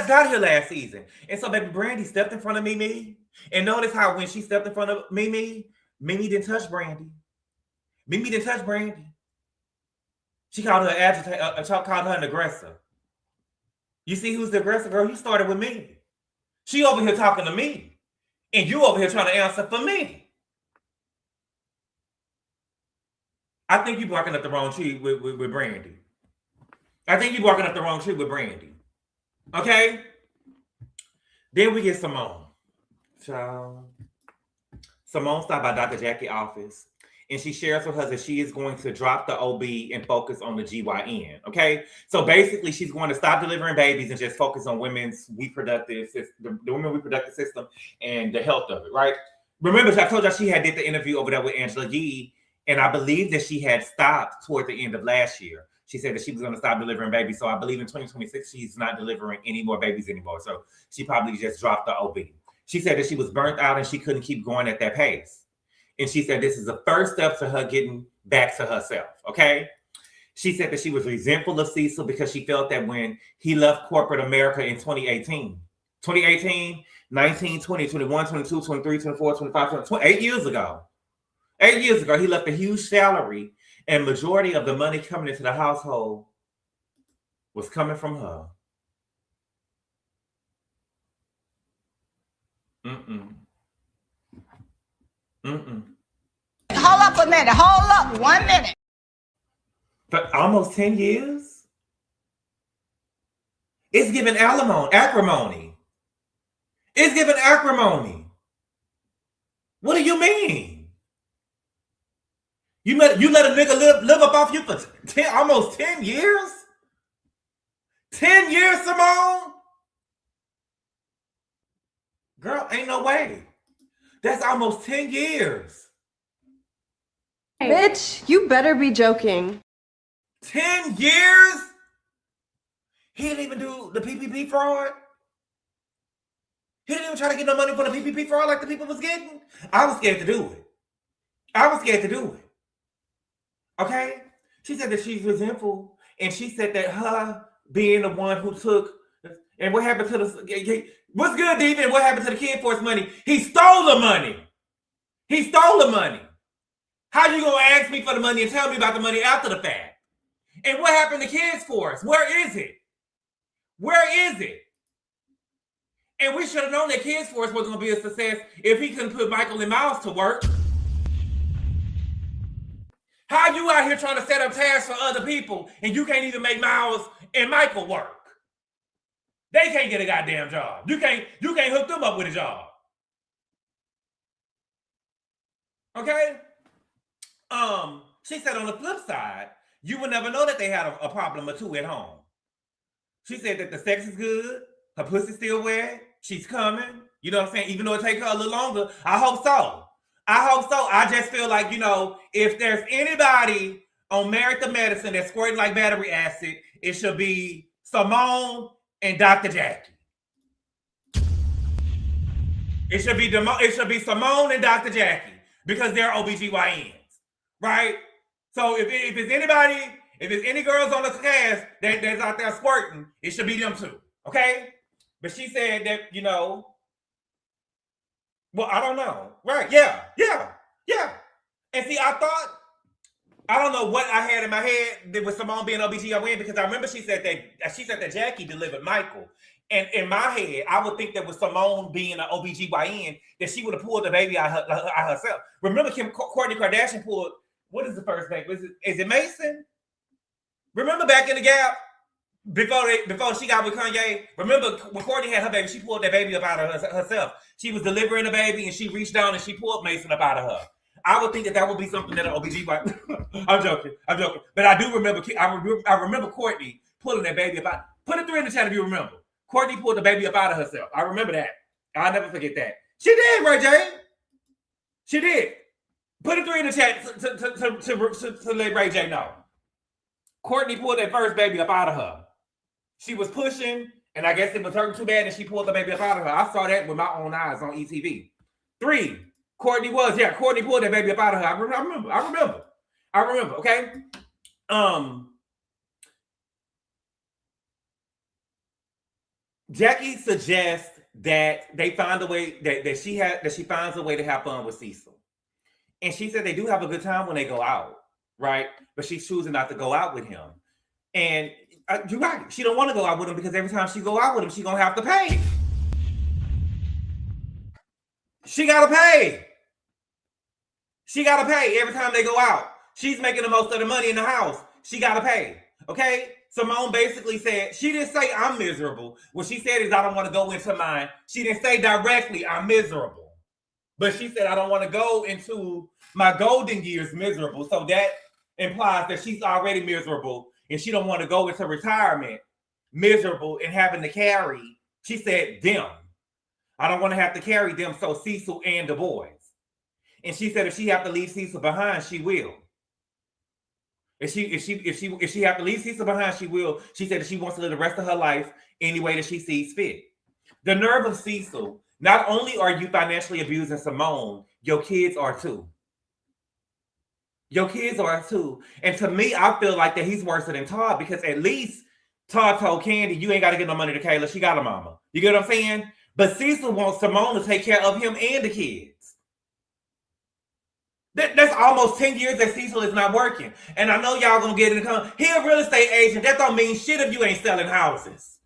Speaker 2: so baby Brandi stepped in front of Mimi. And notice how when she stepped in front of Mimi, Mimi didn't touch Brandi. She called her an agitator, called her an aggressor. You see who's the aggressor, girl? You started with me. She over here talking to me. And you over here trying to answer for me. I think you're barking up the wrong tree with Brandi. Okay? Then we get Simone. Child. Simone stopped by Dr. Jackie's office, and she shares with us that she is going to drop the OB and focus on the GYN. Okay? So basically, she's going to stop delivering babies and just focus on women's reproductive system, the women's reproductive system and the health of it, right? Remember, I told y'all she had did the interview over there with Angela Yee, and I believe that she had stopped toward the end of last year. She said that she was going to stop delivering babies. So I believe in 2026, she's not delivering any more babies anymore. So she probably just dropped the OB. She said that she was burnt out and she couldn't keep going at that pace. And she said this is the first step to her getting back to herself, okay? She said that she was resentful of Cecil because she felt that when he left corporate America in 2018, 19, 20, 21, 22, 23, 24, 25, 8 years ago. 8 years ago, he left a huge salary, and majority of the money coming into the household was coming from her.
Speaker 8: Hold up a minute. Hold up 1 minute.
Speaker 2: For almost 10 years? It's giving acrimony. It's giving acrimony. What do you mean? You let a nigga live up off you for almost 10 years? 10 years, Simone? Girl, ain't no way. That's almost 10 years.
Speaker 9: Bitch, you better be joking.
Speaker 2: 10 years? He didn't even do the PPP fraud? He didn't even try to get no money for the PPP fraud like the people was getting? I was scared to do it. Okay? She said that she's resentful, and she said that her being the one who took, and what happened to the, what's good, David? What happened to the Kid Force money? He stole the money. How you gonna ask me for the money and tell me about the money after the fact? And what happened to Kids Force? Where is it? And we should have known that Kids Force was gonna be a success if he couldn't put Michael and Miles to work. How you out here trying to set up tasks for other people and you can't even make Miles and Michael work? They can't get a goddamn job. You can't hook them up with a job. Okay? She said on the flip side, you would never know that they had a problem or two at home. She said that the sex is good, her pussy's still wet, she's coming. You know what I'm saying? Even though it takes her a little longer, I hope so. I just feel like, if there's anybody on Merit the Medicine that's squirting like battery acid, it should be Simone and Dr. Jackie. It should be Simone and Dr. Jackie because they're OBGYNs, right? So if it's any girls on the cast that's out there squirting, it should be them too, okay? But she said that, well, I don't know. Right, yeah. And see, I don't know what I had in my head with Simone being OBGYN because I remember she said that Jackie delivered Michael. And in my head, I would think that with Simone being an OBGYN, that she would have pulled the baby out herself. Remember Kourtney Kardashian pulled, what is the first name? Is it Mason? Remember back in the Gap, before she got with Kanye, remember when Kourtney had her baby, she pulled that baby up out of herself. She was delivering the baby and she reached down and she pulled Mason up out of her. I would think that would be something that an OBGYN. I'm joking. But I do remember, I remember Kourtney pulling that baby up out. Put a 3 in the chat if you remember. Kourtney pulled the baby up out of herself. I remember that. I'll never forget that. She did, Ray J. She did. Put a 3 in the chat to let Ray J know. Kourtney pulled that first baby up out of her. She was pushing, and I guess it was hurting too bad, and she pulled the baby up out of her. I saw that with my own eyes on ETV. 3, Kourtney pulled that baby up out of her. I remember, okay? Jackie suggests that they find a way, that she finds a way to have fun with Cecil. And she said they do have a good time when they go out, right? But she's choosing not to go out with him. And you're right. She don't want to go out with him because every time she go out with him, she's going to have to pay. She got to pay. Every time they go out. She's making the most of the money in the house. She got to pay. Okay? Simone basically said, she didn't say I'm miserable. What she said is I don't want to go into mine. She didn't say directly I'm miserable. But she said I don't want to go into my golden years miserable. So that implies that she's already miserable and she don't want to go into retirement miserable and having to carry, she said, them. I don't want to have to carry them, so Cecil and the boys. And she said if she have to leave Cecil behind, she will. If she have to leave Cecil behind, she will. She said that she wants to live the rest of her life any way that she sees fit. The nerve of Cecil, not only are you financially abusing Simone, your kids are too. Your kids are too. And to me, I feel like that he's worse than Todd, because at least Todd told Candy, you ain't got to get no money to Kayla. She got a mama. You get what I'm saying? But Cecil wants Simone to take care of him and the kids. That's almost 10 years that Cecil is not working. And I know y'all gonna get in the comment. He a real estate agent. That don't mean shit if you ain't selling houses.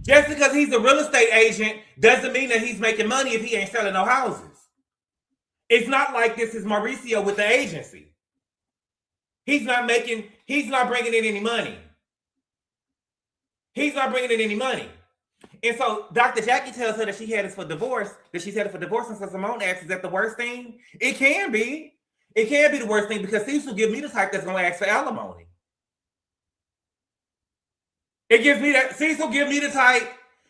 Speaker 2: Just because he's a real estate agent doesn't mean that he's making money if he ain't selling no houses. It's not like this is Mauricio with the agency. He's not bringing in any money. He's not bringing in any money. And so Dr. Jackie tells her that she headed for divorce, and so Simone asks, is that the worst thing? It can be. It can be the worst thing because Cecil give me the type that's going to ask for alimony. It gives me that, Cecil give me the type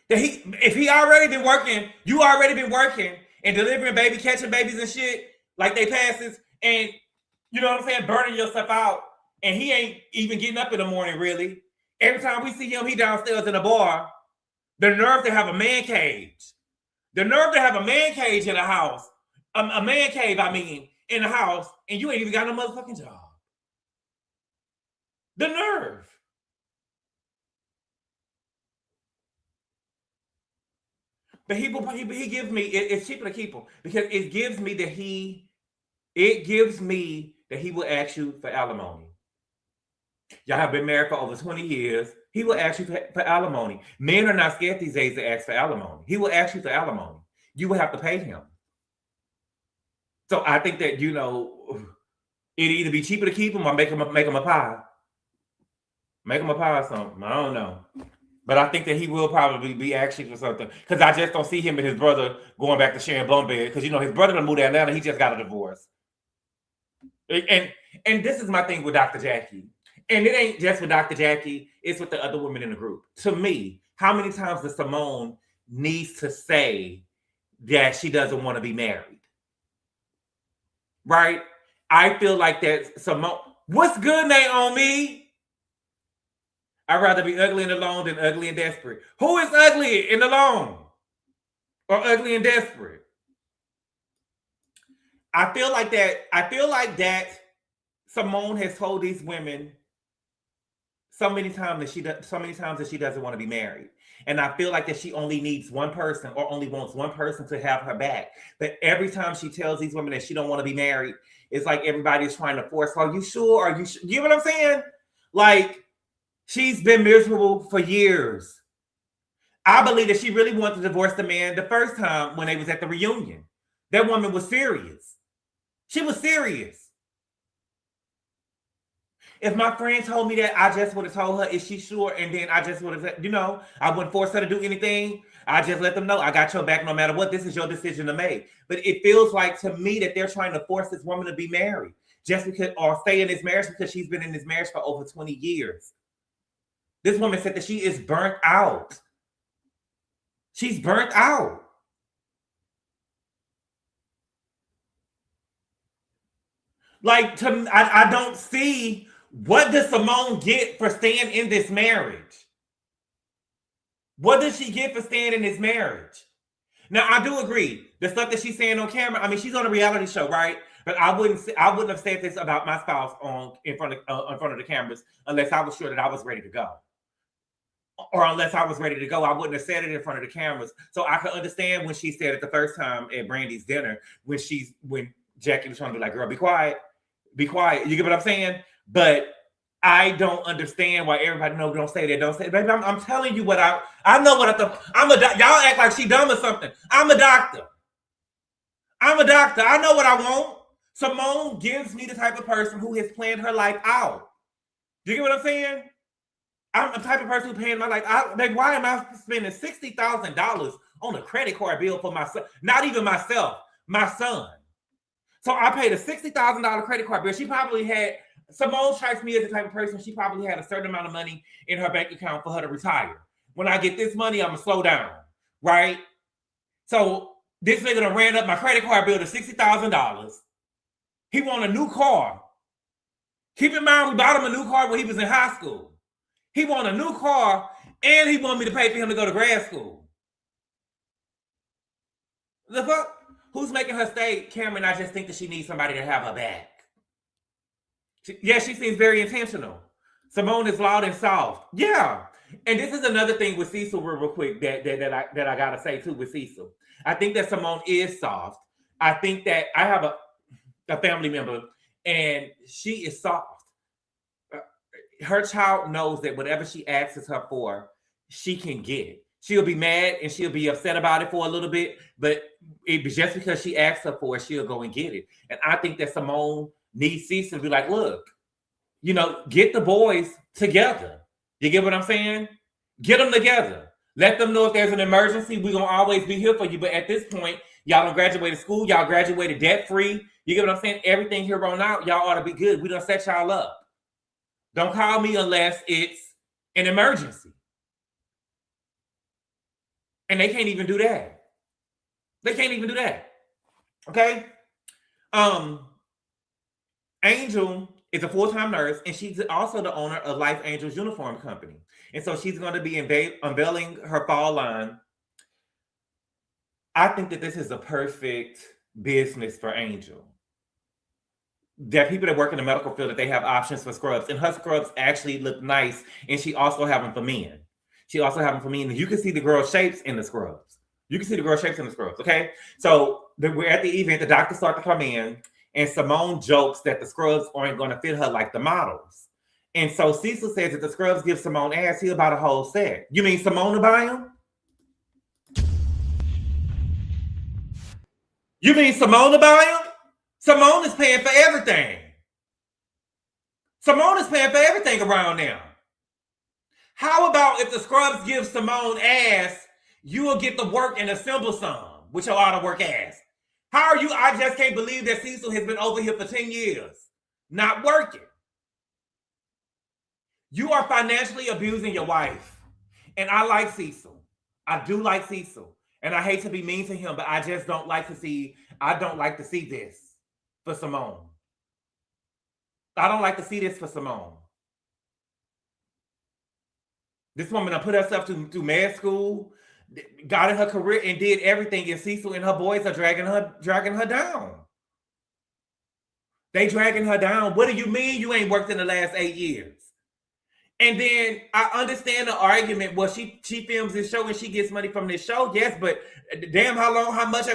Speaker 2: that if he already been working, you already been working and delivering baby, catching babies and shit like they passes, and you know what I'm saying, burning yourself out, and he ain't even getting up in the morning really. Every time we see him, he downstairs in a bar. The nerve to have a man cage. The nerve to have a man cage in a house. A man cave, in a house, and you ain't even got no motherfucking job. The nerve. But he gives me, it's cheaper to keep him because it gives me that he will ask you for alimony. Y'all have been married for over 20 years. He will ask you for alimony. Men are not scared these days to ask for alimony. He will ask you for alimony. You will have to pay him. So I think that, it'd either be cheaper to keep him or make him a pie. Make him a pie or something. I don't know. But I think that he will probably be asking for something. Because I just don't see him and his brother going back to sharing bunk bed. Because, his brother done moved to Atlanta. He just got a divorce. And this is my thing with Dr. Jackie. And it ain't just with Dr. Jackie, it's with the other women in the group. To me, how many times does Simone needs to say that she doesn't want to be married? Right? I feel like that Simone, what's good, Naomi? I'd rather be ugly and alone than ugly and desperate. Who is ugly and alone? Or ugly and desperate? I feel like that Simone has told these women so many times that she doesn't want to be married. And I feel like that she only needs one person or only wants one person to have her back. But every time she tells these women that she don't want to be married, it's like everybody's trying to force her. Are you sure? Are you sure? You know what I'm saying? Like, she's been miserable for years. I believe that she really wanted to divorce the man the first time when they was at the reunion. That woman was serious. She was serious. If my friend told me that, I just would have told her, is she sure? And then I just would have, I wouldn't force her to do anything. I just let them know, I got your back no matter what. This is your decision to make. But it feels like to me that they're trying to force this woman to be married just because, or stay in this marriage because she's been in this marriage for over 20 years. This woman said that she is burnt out. She's burnt out. Like, I don't see, what does Simone get for staying in this marriage? What does she get for staying in this marriage? Now, I do agree. The stuff that she's saying on camera, she's on a reality show, right? But I wouldn't have said this about my spouse in front of the cameras unless I was sure that I was ready to go. Or unless I was ready to go, I wouldn't have said it in front of the cameras. So I could understand when she said it the first time at Brandi's dinner, when Jackie was trying to be like, girl, be quiet. Be quiet. You get what I'm saying? But I don't understand why everybody don't say that. Don't say it. Baby, I'm telling you what I know what I thought. Y'all act like she dumb or something. I'm a doctor. I know what I want. Simone gives me the type of person who has planned her life out. You get what I'm saying? I'm the type of person who paying my why am I spending $60,000 on a credit card bill for myself? Not even myself, my son. So I paid a $60,000 credit card bill. Simone strikes me as the type of person, she probably had a certain amount of money in her bank account for her to retire. When I get this money, I'm gonna slow down, right? So this nigga done ran up my credit card bill to $60,000. He want a new car. Keep in mind, we bought him a new car when he was in high school. He want a new car, and he want me to pay for him to go to grad school. The fuck? Who's making her stay? Cameron, I just think that she needs somebody to have her back. She seems very intentional. Simone is loud and soft. Yeah. And this is another thing with Cecil real quick that I gotta say too with Cecil. I think that Simone is soft. I think that I have a family member and she is soft. Her child knows that whatever she asks her for, she can get. She'll be mad and she'll be upset about it for a little bit, but just because she asks her for it, she'll go and get it. And I think that Simone needs Cecil to be like, look, get the boys together. You get what I'm saying? Get them together. Let them know if there's an emergency, we're going to always be here for you. But at this point, y'all done graduated school. Y'all graduated debt-free. You get what I'm saying? Everything here on out, y'all ought to be good. We done set y'all up. Don't call me unless it's an emergency. And they can't even do that. They can't even do that. Okay? Angel is a full-time nurse, and she's also the owner of Life Angels Uniform Company. And so she's going to be unveiling her fall line. I think that this is a perfect business for Angel. There are people that work in the medical field that they have options for scrubs, and her scrubs actually look nice, and she also have them for men. And you can see the girl shapes in the scrubs. Okay? So we're at the event. The doctors start to come in, and Simone jokes that the scrubs aren't going to fit her like the models. And so Cecil says that the scrubs give Simone ass, he'll buy the whole set. You mean Simone to buy them? You mean Simone to buy them? Simone is paying for everything. Simone is paying for everything around now. How about if the scrubs give Simone ass, you will get the work and assemble some with your out of work ass? How are you? I just can't believe that Cecil has been over here for 10 years, not working. You are financially abusing your wife. And I like Cecil. I do like Cecil. And I hate to be mean to him, but I just don't like to see this for Simone. I don't like to see this for Simone. This woman done put herself through med school, got in her career and did everything, and Cecil and her boys are dragging her down. They dragging her down. What do you mean you ain't worked in the last 8 years? And then I understand the argument. Well, she films this show and she gets money from this show. Yes, but damn, how much?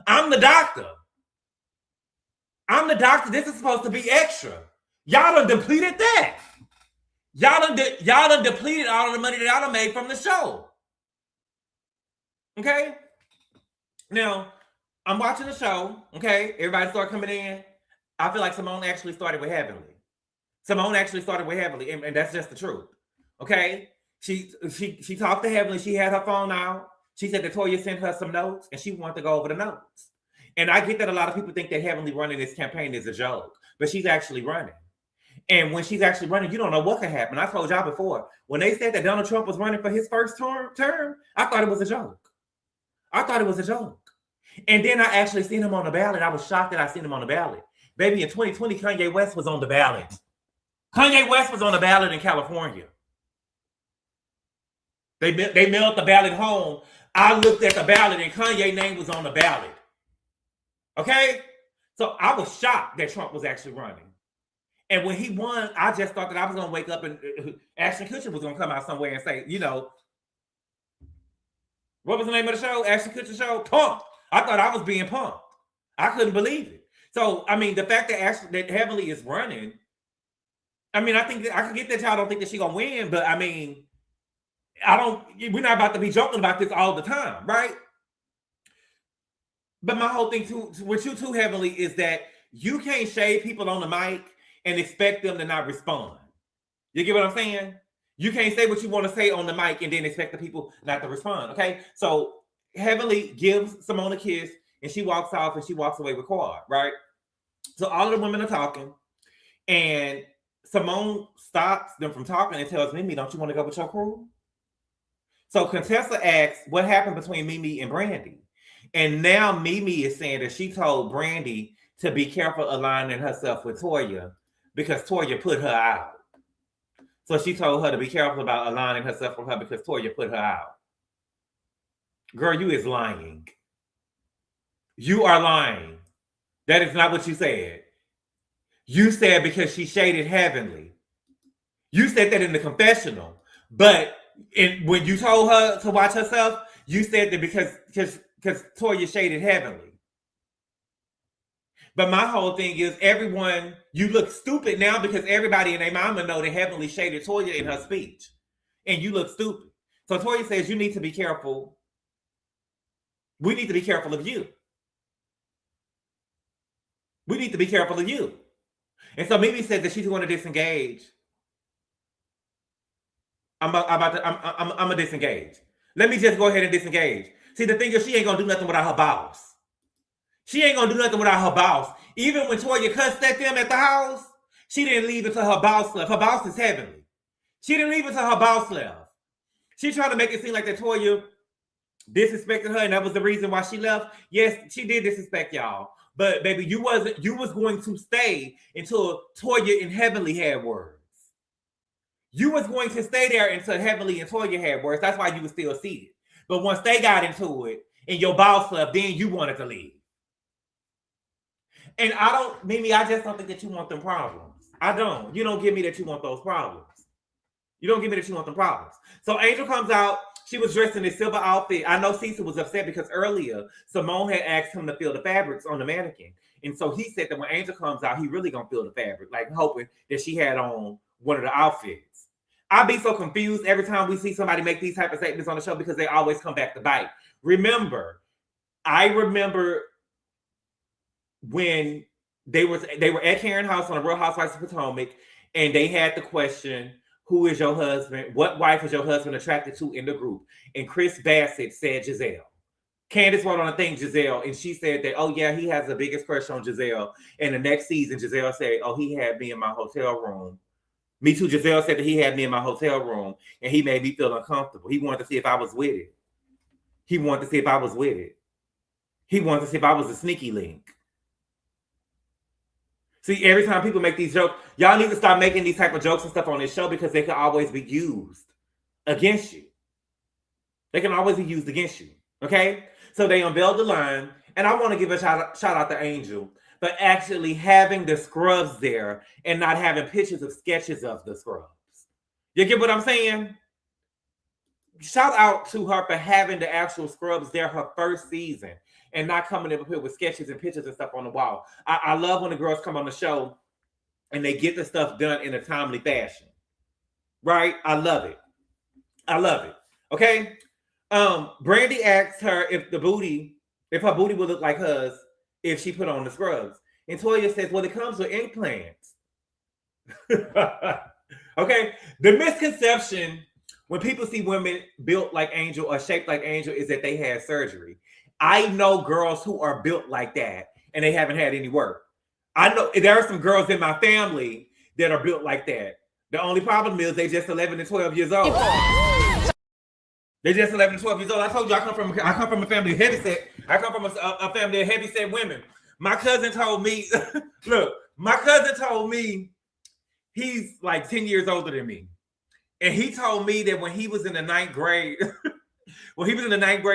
Speaker 2: I'm the doctor. This is supposed to be extra. Y'all done depleted that. Y'all done depleted all of the money that y'all done made from the show. Okay? Now, I'm watching the show. Okay? Everybody start coming in. I feel like Simone actually started with Heavenly. And that's just the truth. Okay? She talked to Heavenly. She had her phone out. She said that Toya sent her some notes, and she wanted to go over the notes. And I get that a lot of people think that Heavenly running this campaign is a joke, but she's actually running. And when she's actually running, you don't know what could happen. I told y'all before, when they said that Donald Trump was running for his first term, I thought it was a joke. And then I actually seen him on the ballot. I was shocked that I seen him on the ballot. Baby, in 2020, Kanye West was on the ballot. Kanye West was on the ballot in California. They mailed the ballot home. I looked at the ballot and Kanye's name was on the ballot. Okay? So I was shocked that Trump was actually running. And when he won, I just thought that I was going to wake up and Ashton Kutcher was going to come out somewhere and say, what was the name of the show? Ashton Kutcher show? Pumped. I thought I was being pumped. I couldn't believe it. So, I mean, the fact that Heavenly is running, I mean, I think that I can get that y'all don't think that she's going to win, but I mean, we're not about to be joking about this all the time, right? But my whole thing too, with you too, Heavenly, is that you can't shade people on the mic and expect them to not respond. You get what I'm saying? You can't say what you want to say on the mic and then expect the people not to respond. Okay. So Heavenly gives Simone a kiss and she walks off and she walks away with Quad, right? So all of the women are talking and Simone stops them from talking and tells Mimi, don't you want to go with your crew? So Contessa asks what happened between Mimi and Brandi. And now Mimi is saying that she told Brandi to be careful aligning herself with Toya because Toya put her out. So she told her to be careful about aligning herself with her because Toya put her out. Girl, you is lying. You are lying. That is not what you said. You said because she shaded Heavenly. You said that in the confessional. But when you told her to watch herself, you said that because Toya shaded Heavenly. But my whole thing is everyone, you look stupid now because everybody and their mama know that Heavenly shaded Toya in her speech. And you look stupid. So Toya says you need to be careful. We need to be careful of you. We need to be careful of you. And so Mimi said that she's going to disengage. I'm gonna disengage. Let me just go ahead and disengage. See, the thing is, she ain't gonna do nothing without her boss. She ain't gonna do nothing without her boss. Even when Toya cussed at them at the house, she didn't leave until her boss left. Her boss is Heavenly. She didn't leave until her boss left. She tried to make it seem like that Toya disrespected her, and that was the reason why she left. Yes, she did disrespect y'all. But baby, you was going to stay until Toya and Heavenly had words. You was going to stay there until Heavenly and Toya had words. That's why you were still seated. But once they got into it and your boss left, then you wanted to leave. And Mimi, I just don't think that you want them problems. I don't. You don't give me that you want those problems. You don't give me that you want them problems. So Angel comes out. She was dressed in this silver outfit. I know Cecil was upset because earlier Simone had asked him to feel the fabrics on the mannequin. And so he said that when Angel comes out, he really gonna feel the fabric, like hoping that she had on one of the outfits. I be so confused every time we see somebody make these type of statements on the show because they always come back to bite. I remember when they were at Karen's house on the Real Housewives of Potomac, and they had the question, who is your husband? What wife is your husband attracted to in the group? And Chris Bassett said Jazelle. Candace wrote on a thing Jazelle, and she said that, oh yeah, he has the biggest crush on Jazelle. And the next season, Jazelle said, oh, he had me in my hotel room. Me too. Jazelle said that he had me in my hotel room, and he made me feel uncomfortable. He wanted to see if I was with it. He wanted to see if I was with it. He wanted to see if I was a sneaky link. See, every time people make these jokes, y'all need to stop making these type of jokes and stuff on this show because they can always be used against you. They can always be used against you. Okay? So they unveiled the line, and I want to give a shout out to Angel for actually having the scrubs there and not having pictures of sketches of the scrubs. You get what I'm saying? Shout out to her for having the actual scrubs there her first season and not coming up here with sketches and pictures and stuff on the wall. I love when the girls come on the show and they get the stuff done in a timely fashion. Right? I love it. I love it. Okay? Brandi asked her if her booty would look like hers if she put on the scrubs. And Toya says, well, it comes with implants. Okay? The misconception when people see women built like Angel or shaped like Angel is that they had surgery. I know girls who are built like that and they haven't had any work. I know there are some girls in my family that are built like that. The only problem is they just 11 and 12 years old. They're just 11 and 12 years old. I told you I come from a family of heavyset. I come from a family of heavyset women. My cousin told me, he's like 10 years older than me. And he told me that when he was in the 9th grade,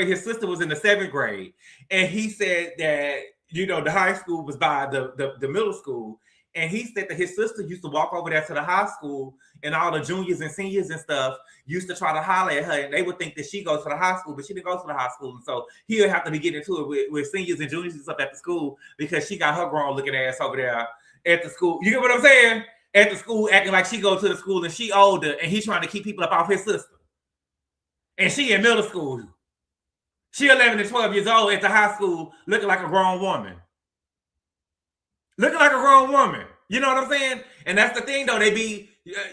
Speaker 2: his sister was in the 7th grade. And he said that, the high school was by the middle school. And he said that his sister used to walk over there to the high school and all the juniors and seniors and stuff used to try to holler at her. And they would think that she goes to the high school, but she didn't go to the high school. And so he would have to be getting into it with seniors and juniors and stuff at the school because she got her grown looking ass over there at the school. You get what I'm saying? At the school, acting like she go to the school and she older, and he's trying to keep people up off his sister. And she in middle school. She 11 and 12 years old at the high school, looking like a grown woman. Looking like a grown woman. You know what I'm saying? And that's the thing, though. They be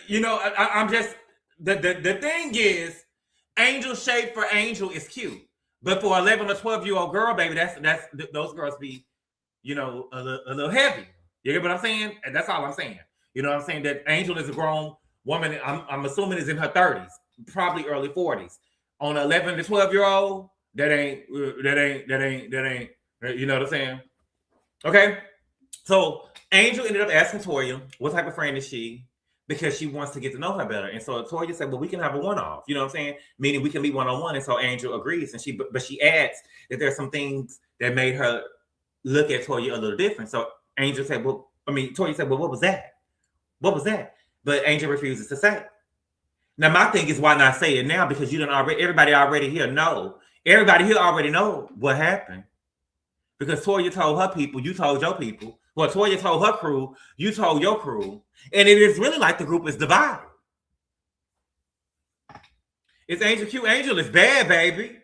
Speaker 2: You know, I'm just the thing is, angel shape for angel is cute, but for 11 or 12-year-old girl, baby, that's those girls be, you know, a little heavy. You get what I'm saying? And that's all I'm saying. You know what I'm saying? That Angel is a grown woman. I'm assuming is in her 30s, probably early 40s. On 11 to 12-year-old, that ain't. You know what I'm saying? Okay. So Angel ended up asking Toya, what type of friend is she? Because she wants to get to know her better. And so Toya said, well, we can have a one-off. You know what I'm saying? Meaning we can meet one-on-one. And so Angel agrees. And she adds that there's some things that made her look at Toya a little different. So Angel said, Toya said, well, what was that? What was that? But Angel refuses to say. Now, my thing is, why not say it now? Because everybody already here know. Everybody here already know what happened. Because Toya told her people, you told your people. Well, Toya told her crew, you told your crew. And it is really like the group is divided. It's Angel cute. Angel is bad, baby.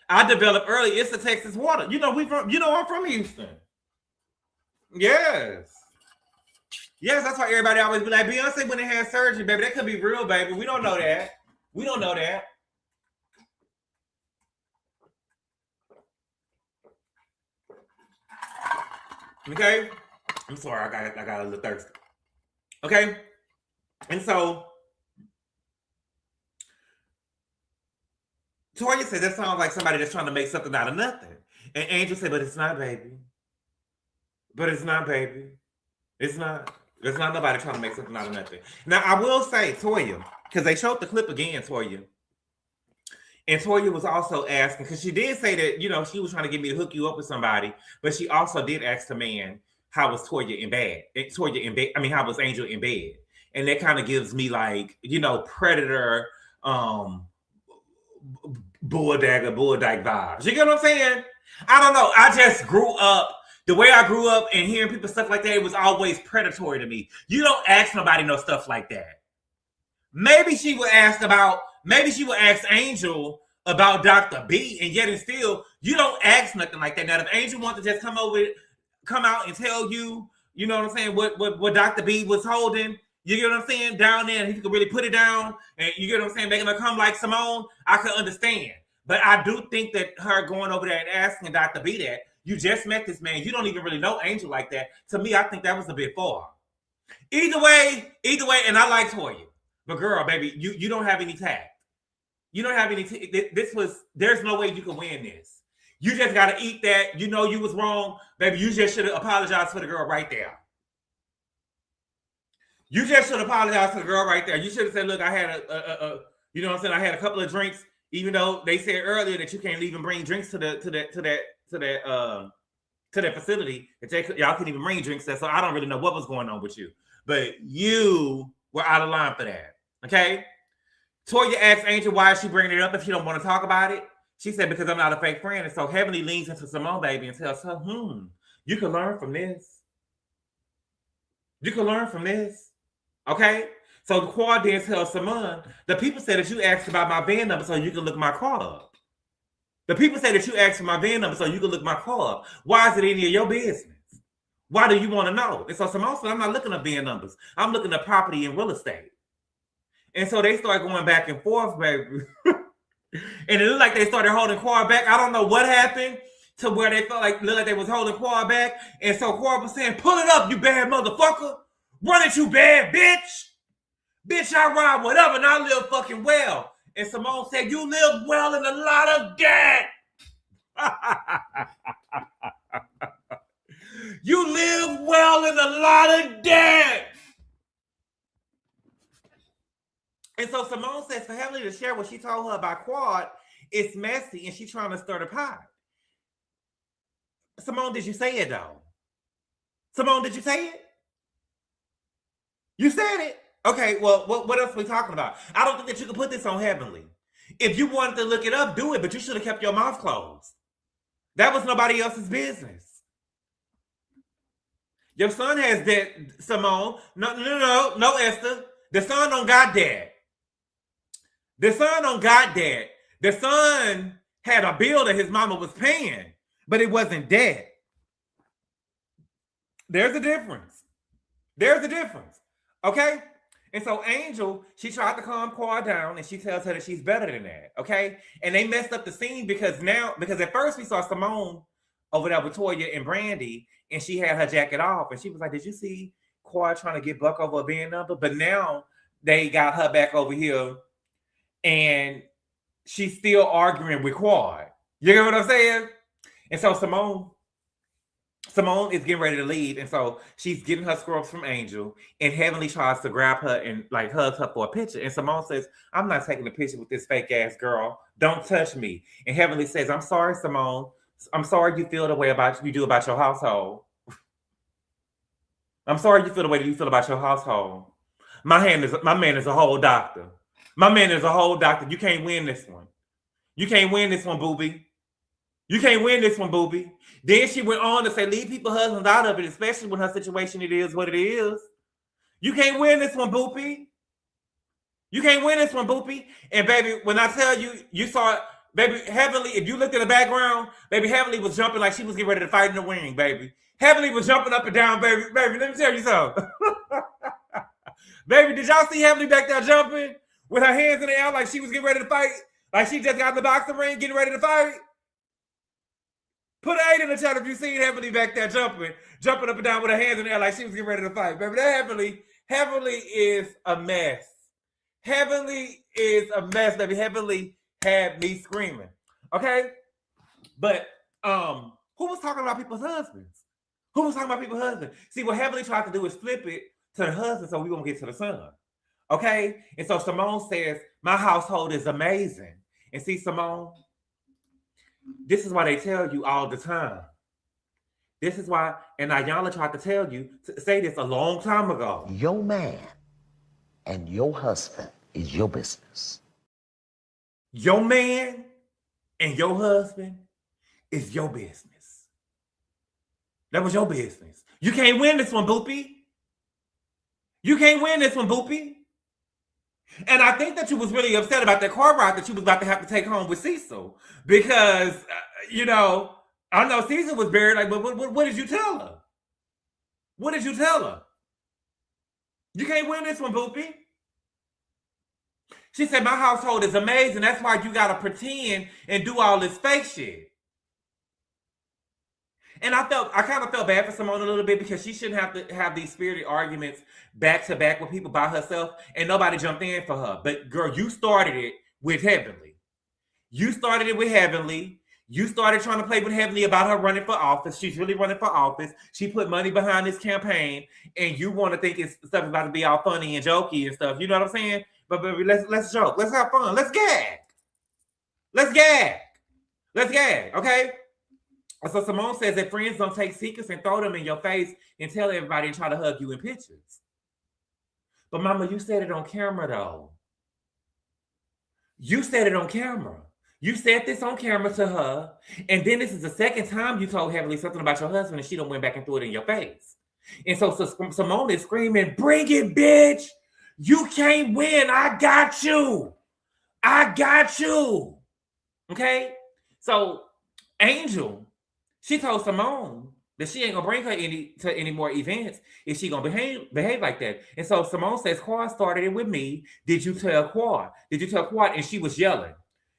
Speaker 2: I developed early. It's the Texas water. You know, I'm from Houston. Yes. Yes, that's why everybody always be like, Beyonce when they had surgery, baby. That could be real, baby. We don't know that. We don't know that. Okay? I'm sorry, I got a little thirsty. Okay? And so Toya said that sounds like somebody that's trying to make something out of nothing. And Angel said, but it's not, baby. But it's not, baby. It's not. There's not nobody trying to make something out of nothing. Now, I will say, Toya, because they showed the clip again, Toya. And Toya was also asking, because she did say that, you know, she was trying to get me to hook you up with somebody, but she also did ask the man, how was Toya in bed? How was Angel in bed? And that kind of gives me like, you know, Predator, Bulldyke vibes. You get what I'm saying? I don't know. I just grew up. The way I grew up and hearing people stuff like that, it was always predatory to me. You don't ask nobody no stuff like that. Maybe she would ask Angel about Dr. B, and yet and still, you don't ask nothing like that. Now, if Angel wants to just come out and tell you, you know what I'm saying, what Dr. B was holding, you get what I'm saying, down there, and he could really put it down, and you get what I'm saying, making her come like Simone, I could understand. But I do think that her going over there and asking Dr. B that, you just met this man, you don't even really know Angel like that. To me, I think that was a bit far. Either way, and I like Toya. But girl, baby, you don't have any tact. You don't have any. There's no way you can win this. You just got to eat that. You know you was wrong, baby. You just should have apologized for the girl right there. You just should apologize to the girl right there. You should have said, look, I had you know what I'm saying? I had a couple of drinks, even though they said earlier that you can't even bring drinks to that facility. Y'all couldn't even bring drinks there, so I don't really know what was going on with you. But you were out of line for that. Okay? Toya asked Angel why is she bringing it up if she don't want to talk about it. She said, because I'm not a fake friend. And so Heavenly leans into Simone, baby, and tells her, you can learn from this. You can learn from this. Okay? So the Quad then tells Simone, the people said that you asked about my VIN number so you can look my car up. The people say that you asked for my VIN number so you can look my car up. Why is it any of your business? Why do you want to know? And so Simone said, I'm not looking at VIN numbers. I'm looking at property and real estate. And so they start going back and forth, baby. And it looked like they started holding Quad back. I don't know what happened to where they looked like they was holding Quad back. And so Quad was saying, pull it up, you bad motherfucker. Run it, you bad bitch. Bitch, I ride whatever and I live fucking well. And Simone said, you live well in a lot of debt. You live well in a lot of debt. And so Simone says for Heavenly to share what she told her about Quad, it's messy and she's trying to stir the pot. Simone, did you say it though? Simone, did you say it? You said it. Okay, well, what else are we talking about? I don't think that you can put this on Heavenly. If you wanted to look it up, do it, but you should have kept your mouth closed. That was nobody else's business. Your son has that, Simone. No, Esther. The son don't got that. The son don't got that. The son had a bill that his mama was paying, but it wasn't debt. There's a difference. There's a difference. Okay? And so Angel, she tried to calm Quad down, and she tells her that she's better than that, okay? And they messed up the scene because at first we saw Simone over there with Toya and Brandi, and she had her jacket off, and she was like, did you see Quad trying to get Buck over a VIN number? But now they got her back over here, and she's still arguing with Quad. You get what I'm saying? And so Simone is getting ready to leave, and so she's getting her scrubs from Angel, and Heavenly tries to grab her and like hug her for a picture. And Simone says, I'm not taking a picture with this fake ass girl. Don't touch me. And Heavenly says, I'm sorry, Simone. I'm sorry you feel the way you do about your household. I'm sorry you feel the way that you feel about your household. My man is a whole doctor. My man is a whole doctor. You can't win this one. You can't win this one, booby. You can't win this one, booby. Then she went on to say, leave people's husbands out of it, especially when her situation it is what it is. You can't win this one, boopy. You can't win this one, boopy. And baby, when I tell you, you saw it, baby, Heavenly, if you looked at the background, baby, Heavenly was jumping like she was getting ready to fight in the ring, baby. Heavenly was jumping up and down, baby. Baby, let me tell you something. Baby, did y'all see Heavenly back there jumping with her hands in the air like she was getting ready to fight? Like she just got in the boxing ring getting ready to fight? Put an 8 in the chat if you seen Heavenly back there jumping up and down with her hands in the air like she was getting ready to fight. Baby, that Heavenly is a mess. Heavenly is a mess, baby. Heavenly had me screaming. Okay? But who was talking about people's husbands? Who was talking about people's husbands? See, what Heavenly tried to do is flip it to the husband so we won't get to the son. Okay? And so Simone says, my household is amazing. And see, Simone, this is why they tell you all the time. This is why, and Ayala tried to tell you to say this a long time ago.
Speaker 5: Your man and your husband is your business.
Speaker 2: Your man and your husband is your business. That was your business. You can't win this one, Boopy. You can't win this one, Boopy. And I think that you was really upset about that car ride that you was about to have to take home with Cecil. Because, I know Cecil was buried. Like, but what did you tell her? What did you tell her? You can't win this one, Boopy. She said, my household is amazing. That's why you got to pretend and do all this fake shit. And I kind of felt bad for Simone a little bit because she shouldn't have to have these spirited arguments back to back with people by herself and nobody jumped in for her. But girl, you started it with Heavenly. You started it with Heavenly. You started trying to play with Heavenly about her running for office. She's really running for office. She put money behind this campaign and you want to think it's stuff about to be all funny and jokey and stuff. You know what I'm saying? But baby, let's joke. Let's have fun. Let's gag. Let's gag. Let's gag. Okay? So Simone says that friends don't take secrets and throw them in your face and tell everybody and try to hug you in pictures. But mama, you said it on camera though. You said it on camera. You said this on camera to her. And then this is the second time you told Heavenly something about your husband and she done went back and threw it in your face. And so Simone is screaming, bring it, bitch. You can't win. I got you. I got you. Okay? So Angel, she told Simone that she ain't gonna bring her to any more events if she gonna behave like that. And so Simone says, Quad started it with me. Did you tell Quad? Did you tell Quad? And she was yelling.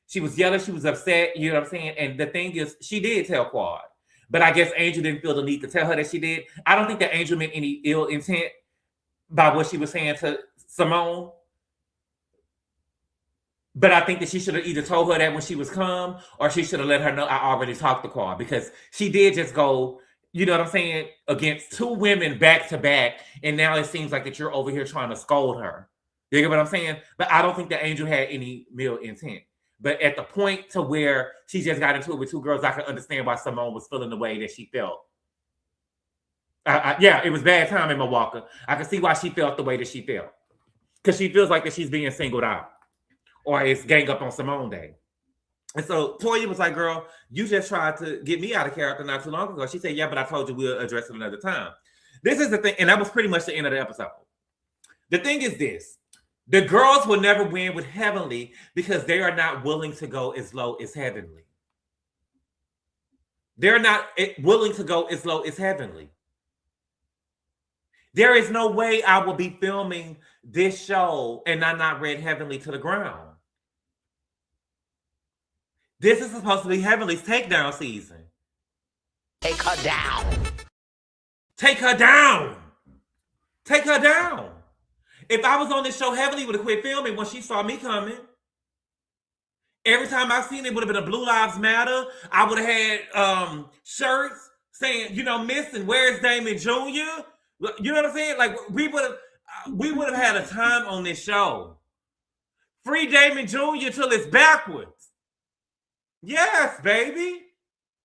Speaker 2: She was yelling. She was upset. You know what I'm saying? And the thing is, she did tell Quad. But I guess Angel didn't feel the need to tell her that she did. I don't think that Angel meant any ill intent by what she was saying to Simone. But I think that she should have either told her that when she was calm or she should have let her know I already talked to Quad because she did just go, you know what I'm saying, against two women back to back. And now it seems like that you're over here trying to scold her. You get what I'm saying? But I don't think that Angel had any ill intent. But at the point to where she just got into it with two girls, I can understand why Simone was feeling the way that she felt. Yeah, it was bad time in Milwaukee. I can see why she felt the way that she felt. Because she feels like that she's being singled out. Or it's gang up on Simone Day. And so Toya was like, girl, you just tried to get me out of character not too long ago. She said, yeah, but I told you we'll address it another time. This is the thing. And that was pretty much the end of the episode. The thing is this. The girls will never win with Heavenly because they are not willing to go as low as Heavenly. They're not willing to go as low as Heavenly. There is no way I will be filming this show and I not read Heavenly to the ground. This is supposed to be Heavenly's takedown season.
Speaker 5: Take her down.
Speaker 2: Take her down. Take her down. If I was on this show, Heavenly would have quit filming when she saw me coming. Every time I seen it would have been a Blue Lives Matter. I would have had shirts saying, missing, where's Damon Jr.? You know what I'm saying? Like we would have had a time on this show. Free Damon Jr. till it's backwards. Yes, baby.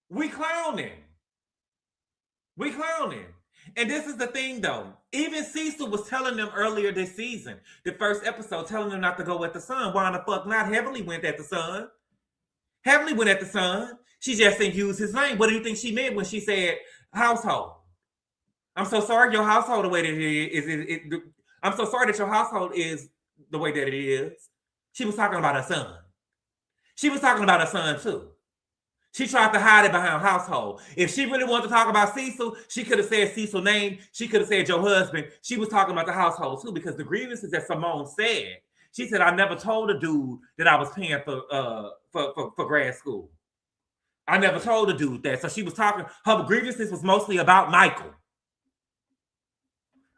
Speaker 2: We clowning. We clowning. And this is the thing, though. Even Cecil was telling them earlier this season, the first episode, telling them not to go at the sun. Why in the fuck not? Heavenly went at the sun. Heavenly went at the sun. She just didn't use his name. What do you think she meant when she said household? I'm so sorry your household the way that it is. I'm so sorry that your household is the way that it is. She was talking about her son. She was talking about her son, too. She tried to hide it behind household. If she really wanted to talk about Cecil, she could have said Cecil's name. She could have said your husband. She was talking about the household too, because the grievances that Simone said, she said, I never told a dude that I was paying for grad school. I never told a dude that. So she was talking, her grievances was mostly about Michael.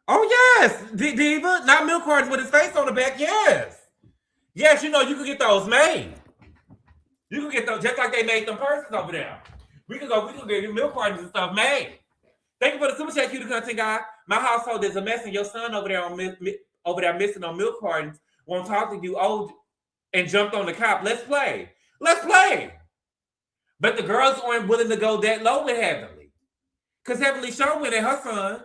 Speaker 2: Oh, yes, Diva. Not milk cartons with his face on the back. Yes. Yes, you could get those made. You can get those just like they made them purses over there. We can get milk cartons and stuff made. Thank you for the super chat, cute content guy. My household is a mess, and your son over there missing on milk cartons won't talk to you old and jumped on the cop. Let's play. Let's play. But the girls aren't willing to go that low with Heavenly. Because Heavenly sure went at her son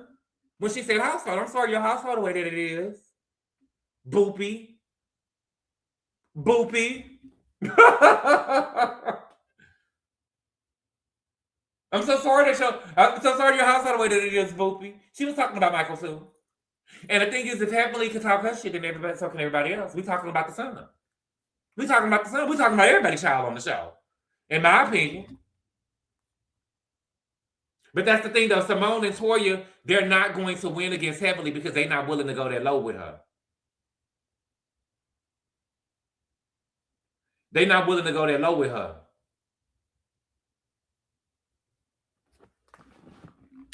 Speaker 2: when she said household. I'm sorry, your household the way that it is. Boopy. Boopy. I'm so sorry your household the way that it is, Boopy. She was talking about Michael too. And the thing is, if Heavenly can talk her shit, then everybody so can everybody else. We talking about the son. We talking about the son. We talking about everybody's child on the show. In my opinion. But that's the thing though, Simone and Toya, they're not going to win against Heavenly because they're not willing to go that low with her. They're not willing to go that low with her.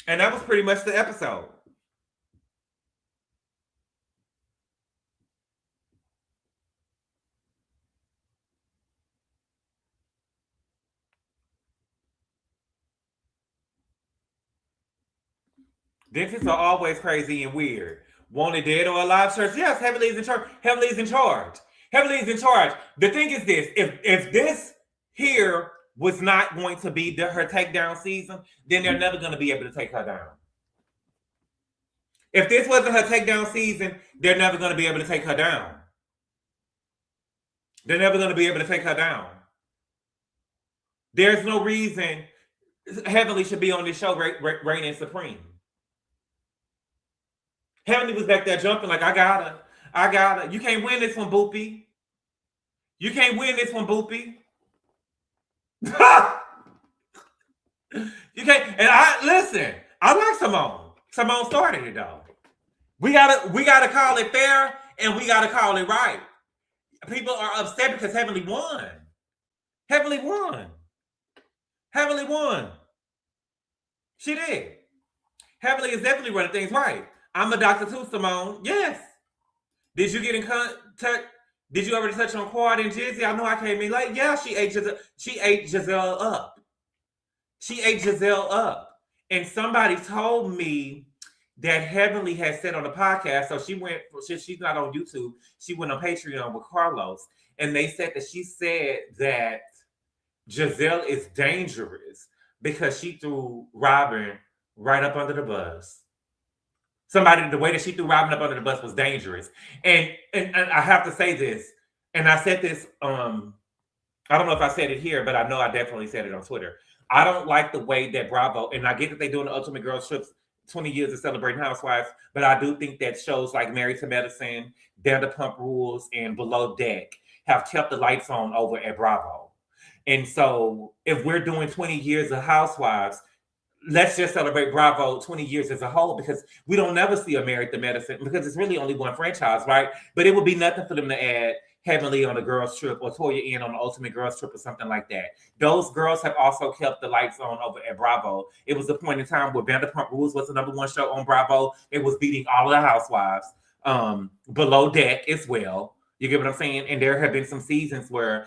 Speaker 2: And that was pretty much the episode. Dentists are always crazy and weird. Wanted dead or alive church? Yes, Heavenly is in charge. Heavenly is in charge. Heavenly is in charge. The thing is this, if this here was not going to be her takedown season, then they're never going to be able to take her down. If this wasn't her takedown season, they're never going to be able to take her down. They're never going to be able to take her down. There's no reason Heavenly should be on this show reigning supreme. Heavenly was back there jumping like, I got her. You can't win this one, Boopy. You can't win this one, Boopy. You can't. And I like Simone. Simone started it though. We gotta call it fair and we gotta call it right. People are upset because Heavenly won. Heavenly won. Heavenly won. She did. Heavenly is definitely running things right. I'm a doctor too, Simone. Yes. Did you get in contact? Did you ever touch on Quad and Jizzy? I know I came in late. Yeah, she ate Jazelle up. She ate Jazelle up. And somebody told me that Heavenly had said on the podcast, so she's not on YouTube. She went on Patreon with Carlos. And they said that she said that Jazelle is dangerous because she threw Robin right up under the bus. The way that she threw Robin up under the bus was dangerous. And I have to say this, and I said this, I don't know if I said it here, but I know I definitely said it on Twitter. I don't like the way that Bravo, and I get that they're doing the Ultimate Girls Trips, 20 years of celebrating housewives, but I do think that shows like Married to Medicine, Vanderpump Rules, and Below Deck have kept the lights on over at Bravo. And so if we're doing 20 years of housewives, let's just celebrate Bravo 20 years as a whole, because we don't never see a Married to Medicine, because it's really only one franchise, right? But it would be nothing for them to add Heavenly on the girls trip or Toya in on the Ultimate Girls Trip or something like that. Those girls have also kept the lights on over at Bravo. It was the point in time where Vanderpump Rules was the #1 show on Bravo. It was beating all of the housewives, Below Deck as well. You get what I'm saying? And there have been some seasons where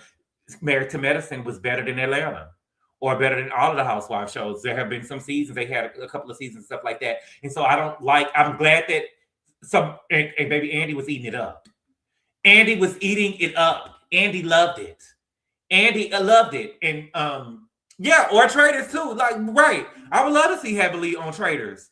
Speaker 2: Married to Medicine was better than Atlanta, or better than all of the housewife shows. There have been some seasons, they had a couple of seasons, stuff like that. And so I'm glad that and maybe Andy was eating it up. Andy was eating it up. Andy loved it. Andy loved it. And yeah, or Traders too. Like, right. I would love to see Heavily on Traders.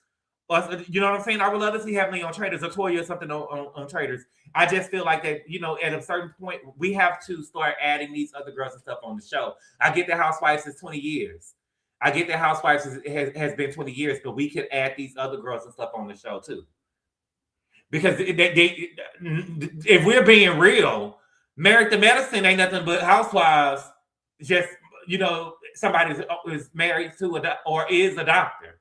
Speaker 2: Or, you know what I'm saying? I would love to see Heavily on Traders or Toya or something on Traders. I just feel like that, you know, at a certain point, we have to start adding these other girls and stuff on the show. I get that Housewives is 20 years. I get that Housewives has been 20 years, but we could add these other girls and stuff on the show too. Because if we're being real, Married to Medicine ain't nothing but housewives. Just, you know, somebody is married to or is a doctor.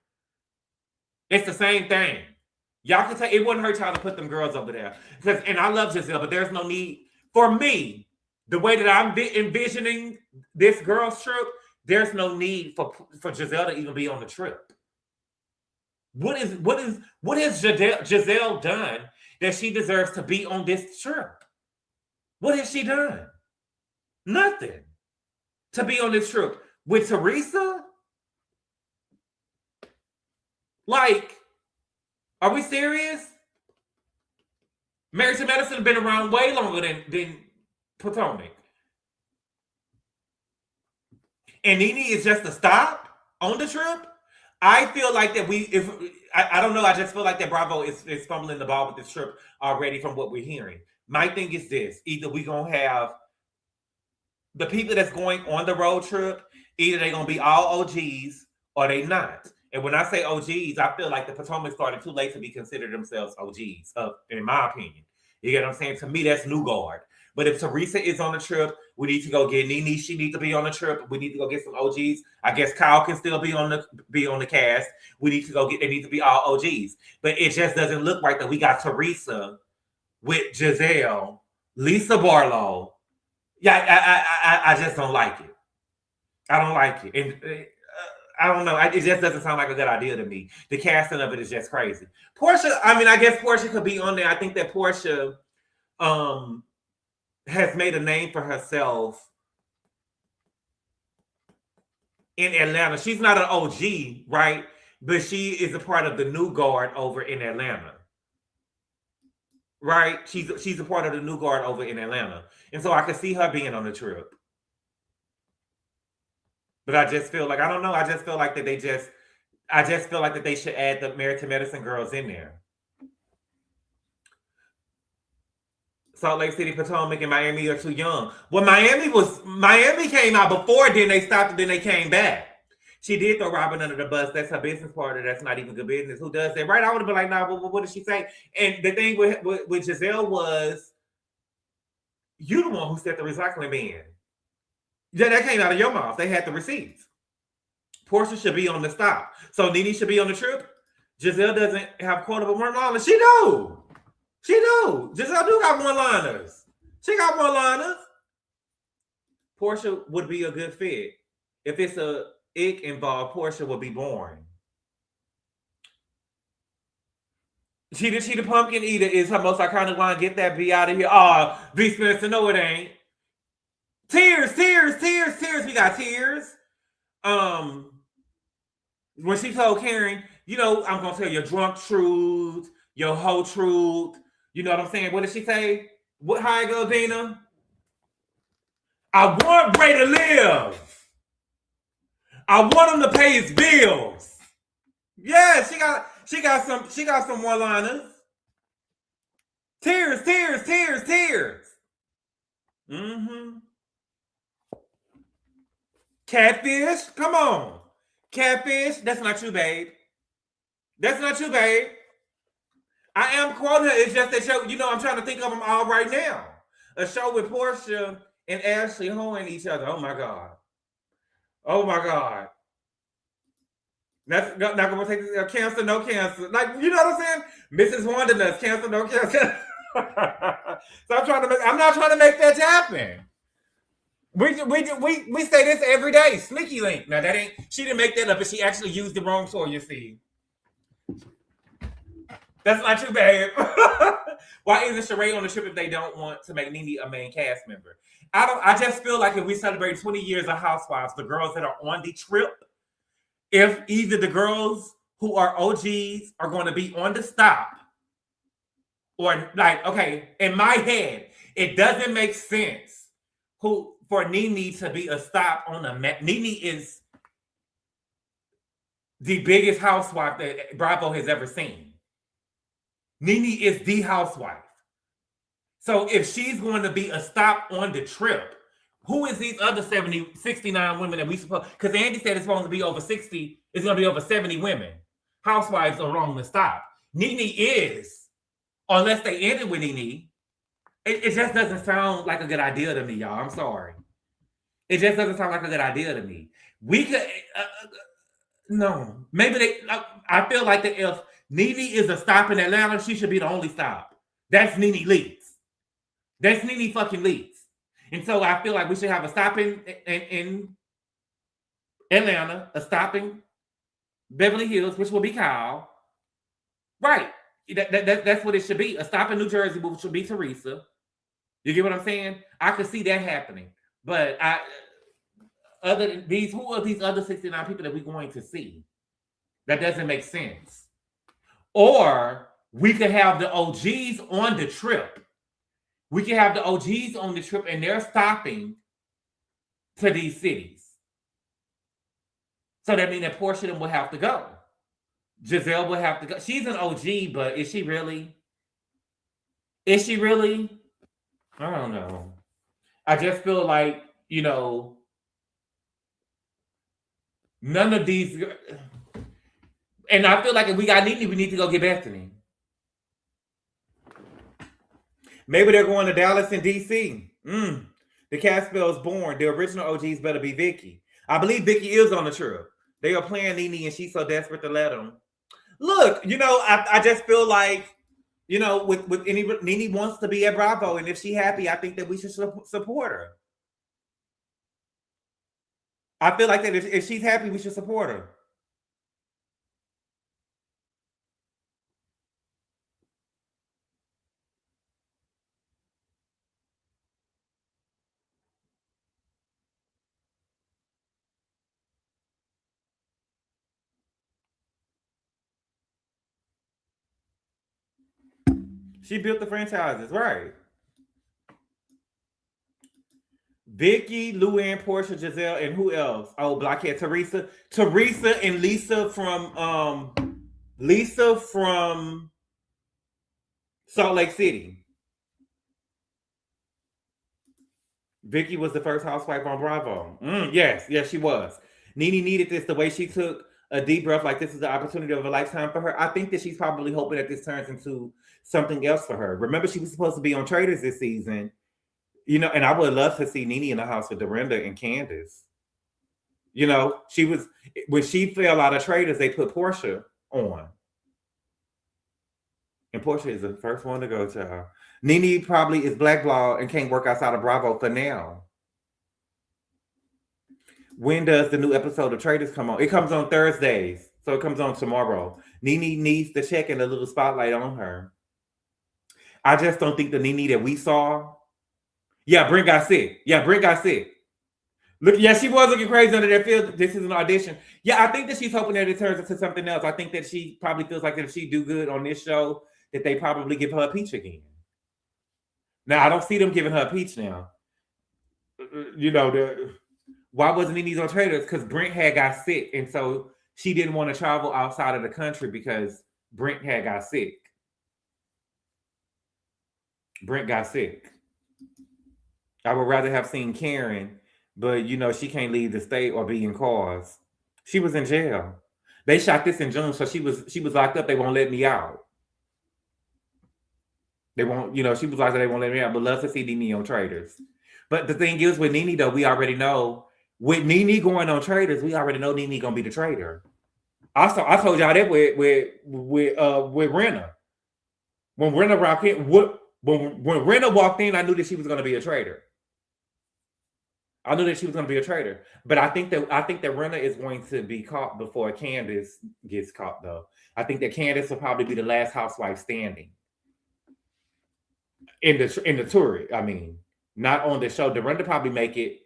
Speaker 2: It's the same thing. Y'all can take, it wouldn't hurt y'all to put them girls over there. And I love Jazelle, but there's no need for me. The way that I'm envisioning this girls trip, there's no need for Jazelle to even be on the trip. What has Jazelle done that she deserves to be on this trip? What has she done? Nothing. To be on this trip with Teresa? Like, are we serious? Married to Medicine have been around way longer than Potomac. And Nene is just a stop on the trip? I feel like that I don't know, I just feel like that Bravo is fumbling the ball with this trip already from what we're hearing. My thing is this: either we're going to have the people that's going on the road trip, either they're going to be all OGs or they not. And when I say OGs, I feel like the Potomac started too late to be considered themselves OGs, in my opinion. You get what I'm saying? To me, that's new guard. But if Teresa is on the trip, we need to go get Nene. She needs to be on the trip. We need to go get some OGs. I guess Kyle can still be on the cast. They need to be all OGs. But it just doesn't look right that we got Teresa with Jazelle, Lisa Barlow. Yeah, I just don't like it. I don't like it. And I don't know. It just doesn't sound like a good idea to me. The casting of it is just crazy. Portia, I guess Portia could be on there. I think that Portia has made a name for herself in Atlanta. She's not an OG, right? But she is a part of the new guard over in Atlanta. Right? She's a part of the new guard over in Atlanta. And so I can see her being on the trip. But I just feel like, I don't know, I just feel like that they should add the Married to Medicine girls in there. Salt Lake City, Potomac, and Miami are too young. Well, Miami came out before, then they stopped, and then they came back. She did throw Robin under the bus. That's her business partner. That's not even good business. Who does that? Right? I would have been like, nah, what did she say? And the thing with Jazelle was, you the one who set the recycling bin. Yeah, that came out of your mouth. They had the receipts. Portia should be on the stop. So Nene should be on the trip. Jazelle doesn't have quotable one-liners. She do. Jazelle do got one-liners. She got one-liners. Portia would be a good fit. If it's a ick involved, Portia would be boring. She the pumpkin eater is her most iconic line. Get that B out of here. Oh, B Spencer, no it ain't. Tears. We got tears. When she told Karen, you know, I'm gonna tell your drunk truth, your whole truth. You know what I'm saying? What did she say? How it go, Dina? I want Ray to live. I want him to pay his bills. Yeah, she got some one-liners. Tears. Mm-hmm. Catfish, come on. Catfish, that's not you, babe. I am quoting her. It's just that show, you know, I'm trying to think of them all right now. A show with Portia and Ashley hoeing each other. Oh my God. That's not gonna take cancer, no cancer. Like, you know what I'm saying? Mrs. Wanda Nuts, cancer, no cancer. So I'm not trying to make that happen. We say this every day. Sneaky link. Now that ain't, she didn't make that up, but she actually used the wrong soil, you see. That's not too bad. Why isn't Sheree on the trip if they don't want to make Nene a main cast member? I just feel like if we celebrate 20 years of Housewives, the girls that are on the trip, if either the girls who are OGs are going to be on the stop, or like, okay, in my head, it doesn't make sense for Nene to be a stop on a Nene is the biggest housewife that Bravo has ever seen. Nene is the housewife. So if she's going to be a stop on the trip, who is these other 69 women that we supposed? Because Andy said it's supposed to be over 60. It's going to be over 70 women. Housewives are wrong to stop. Nene is, unless they ended with Nene. It just doesn't sound like a good idea to me, y'all. I'm sorry. It just doesn't sound like a good idea to me. We could, no. Maybe I feel like that if Nene is a stop in Atlanta, she should be the only stop. That's Nene Leakes. That's Nene fucking Leakes. And so I feel like we should have a stop in Atlanta, a stop in Beverly Hills, which will be Kyle. Right. That's what it should be. A stop in New Jersey, which should be Teresa. You get what I'm saying? I could see that happening. But other than these, who are these other 69 people that we're going to see? That doesn't make sense. Or we could have the OGs on the trip. We can have the OGs on the trip and they're stopping to these cities. So that means that portion of them will have to go. Jazelle will have to go. She's an OG, but is she really? Is she really? I don't know. I just feel like, you know, none of these. And I feel like if we got Nene, we need to go get Bethany. Maybe they're going to Dallas and DC. The cast spells born. The original OGs better be Vicky. I believe Vicky is on the trip. They are playing Nene and she's so desperate to let them. Look, you know, I just feel like, you know, with any Nene wants to be at Bravo, and if she's happy, I think that we should support her. I feel like that if she's happy, we should support her. She built the franchises, right? Vicky, Luann, Portia, Jazelle, and who else? Oh, Blockhead, Teresa and Lisa from Salt Lake City. Vicky was the first housewife on Bravo. Yes, she was. Nene needed this, the way she took a deep breath, like this is the opportunity of a lifetime for her. I think that she's probably hoping that this turns into something else for her. Remember, she was supposed to be on Traders this season. You know, and I would love to see Nene in the house with Dorinda and Candace. You know, she was, when she fell out of Traders, they put Portia on. And Portia is the first one to go, child. Nene probably is blackballed and can't work outside of Bravo for now. When does the new episode of Traders come on? It comes on Thursdays. So it comes on tomorrow. Nene needs the check and a little spotlight on her. I just don't think the Nene that we saw. Yeah, Brent got sick. Look, yeah, she was looking crazy under that field. This is an audition. Yeah, I think that she's hoping that it turns into something else. I think that she probably feels like that if she do good on this show, that they probably give her a peach again. Now, I don't see them giving her a peach now. You know, why wasn't Nene's on Traders? Because Brent had got sick, and so she didn't want to travel outside of the country because Brent had got sick. Brent got sick. I would rather have seen Karen, but you know, she can't leave the state or be in cars. She was in jail. They shot this in June, so she was locked up. They won't let me out. They won't, you know, she was locked up, they won't let me out, but love to see Nene on Traders. But the thing is with Nene though, we already know with Nene going on Traders, we already know Nene gonna be the trader. Also, I told y'all that with Renna. When Renna walked in, when Renna walked in, I knew that she was going to be a traitor. I knew that she was going to be a traitor. But I think that Renna is going to be caught before Candace gets caught, though. I think that Candace will probably be the last housewife standing in the tour. I mean, not on the show. Dorinda probably make it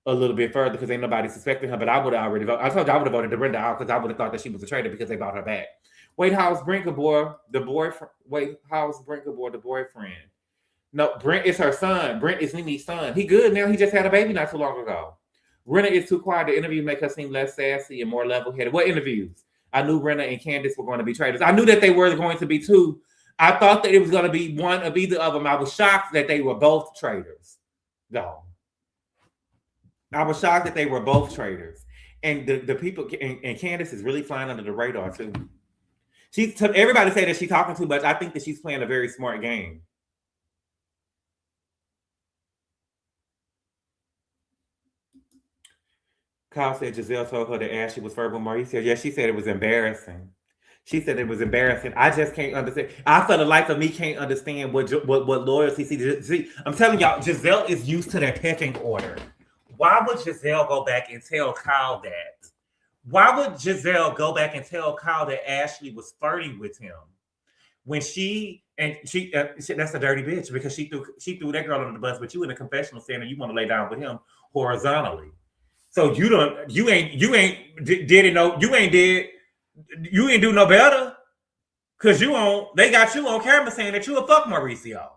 Speaker 2: a little bit further because ain't nobody suspecting her. But I would have already voted. I told you I would have voted Dorinda out because I would have thought that she was a traitor because they brought her back. Wait, how's Brinkabor, the boyfriend? Wait, how's Brinkabor, the boyfriend? No, Brent is her son. Brent is Nene's son. He good now. He just had a baby not too long ago. Renna is too quiet. The interview make her seem less sassy and more level-headed. What interviews? I knew Renna and Candace were going to be traitors. I knew that they were going to be two. I thought that it was going to be one of either of them. I was shocked that they were both traitors, though. I was shocked that they were both traitors. And the people, and Candace is really flying under the radar, too. Everybody say that she's talking too much. I think that she's playing a very smart game. Kyle said Jazelle told her that Ashley was verbal. Maurice said, yeah, she said it was embarrassing. She said it was embarrassing. I just can't understand. I feel the life of me can't understand what loyalty. See, I'm telling y'all, Jazelle is used to that pecking order. Why would Jazelle go back and tell Kyle that? Why would Jazelle go back and tell Kyle that Ashley was flirting with him when she that's a dirty bitch because she threw that girl under the bus, but you in a confessional stand and you want to lay down with him horizontally. So you ain't do no better because they got you on camera saying that you a fuck Mauricio.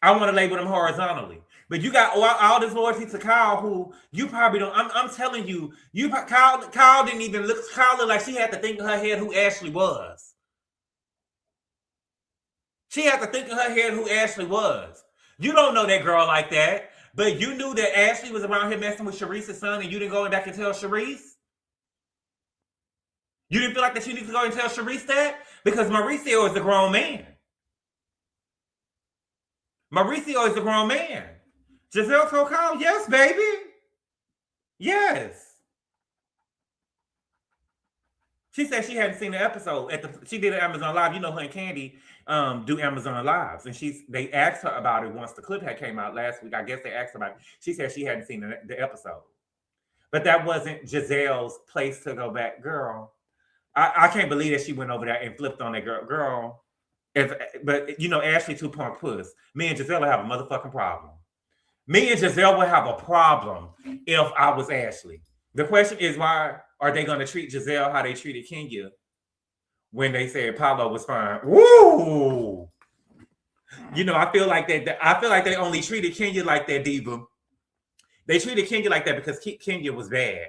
Speaker 2: I want to lay with him horizontally. But you got all this loyalty to Kyle, who you probably don't. I'm telling you, Kyle didn't even look. Kyle looked like she had to think in her head who Ashley was. She had to think in her head who Ashley was. You don't know that girl like that. But you knew that Ashley was around here messing with Sharice's son and you didn't go back and tell Sharice? You didn't feel like that you needed to go and tell Sharice that? Because Mauricio is a grown man. Mauricio is a grown man. Jazelle told Kyle, yes, baby. Yes. She said she hadn't seen the episode. She did an Amazon Live. You know her and Candy do Amazon Lives. And they asked her about it once the clip had came out last week. I guess they asked her about it. She said she hadn't seen the episode. But that wasn't Giselle's place to go back. Girl, I can't believe that she went over there and flipped on that girl. Girl, but you know, Ashley 2-point puss. Me and Jazelle have a motherfucking problem. Me and Jazelle would have a problem if I was Ashley. The question is, why are they going to treat Jazelle how they treated Kenya when they said Paulo was fine? Woo! You know, I feel like they only treated Kenya like that, Diva. They treated Kenya like that because Kenya was bad.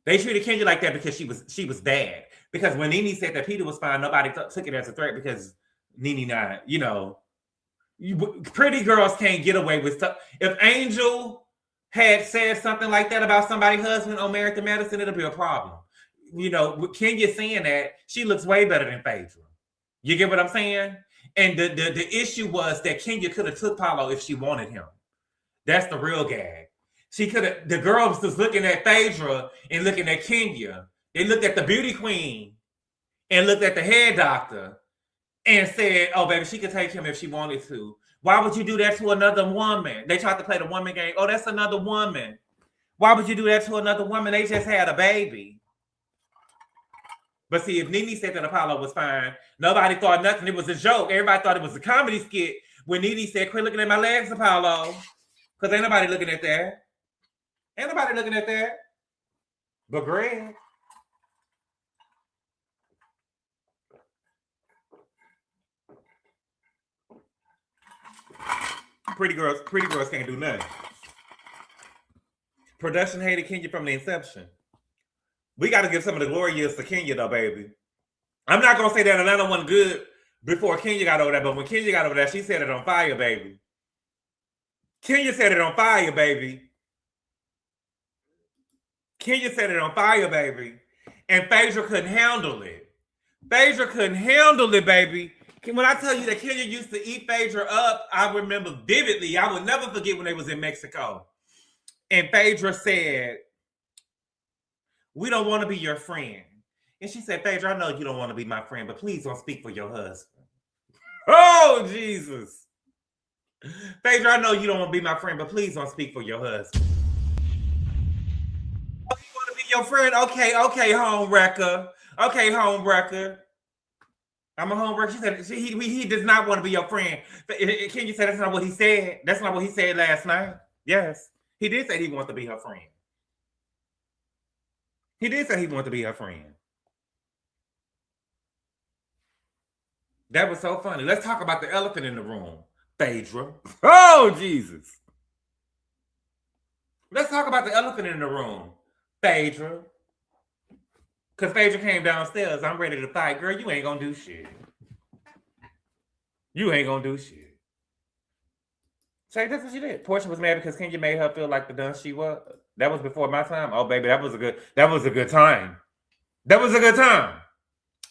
Speaker 2: They treated Kenya like that because she was bad. Because when Nene said that Peter was fine, nobody took it as a threat because Nene not, you know, pretty girls can't get away with stuff. If Angel had said something like that about somebody's husband on Married to Medicine, it'll be a problem. You know, with Kenya saying that, she looks way better than Phaedra. You get what I'm saying? And the issue was that Kenya could have took Paulo if she wanted him. That's the real gag. She could have. The girls was looking at Phaedra and looking at Kenya. They looked at the beauty queen and looked at the head doctor and said, "Oh, baby, she could take him if she wanted to." Why would you do that to another woman? They tried to play the woman game. Oh, that's another woman. Why would you do that to another woman? They just had a baby. But see, if Nene said that Apollo was fine, nobody thought nothing. It was a joke. Everybody thought it was a comedy skit when Nene said, "Quit looking at my legs, Apollo." Because ain't nobody looking at that. Ain't nobody looking at that. But Greg. Pretty girls can't do nothing. Production hated Kenya from the inception. We got to give some of the glory years to Kenya, though, baby. I'm not going to say that Atlanta wasn't good before Kenya got over there, but when Kenya got over there, she set it on fire, baby. Kenya set it on fire, baby. Kenya set it on fire, baby. And Phaedra couldn't handle it. Phaedra couldn't handle it, baby. When I tell you that Kenya used to eat Phaedra up, I remember vividly. I will never forget when they was in Mexico. And Phaedra said, We don't want to be your friend. And she said, Phaedra, I know you don't want to be my friend, but please don't speak for your husband. Oh, Jesus. Phaedra, I know you don't want to be my friend, but please don't speak for your husband. Oh, you want to be your friend? Okay, home wrecker. Okay, home wrecker. I'm a home wrecker. She said he does not want to be your friend. Can you say that's not what he said? That's not what he said last night? Yes. He did say he wanted to be her friend. He did say he wanted to be her friend. That was so funny. Let's talk about the elephant in the room, Phaedra. Oh, Jesus. Let's talk about the elephant in the room, Phaedra. Because Phaedra came downstairs. I'm ready to fight. Girl, you ain't going to do shit. You ain't going to do shit. Say, that's what she did. Portia was mad because Kenya made her feel like the dunce she was. That was before my time. Oh, baby, that was a good time. That was a good time.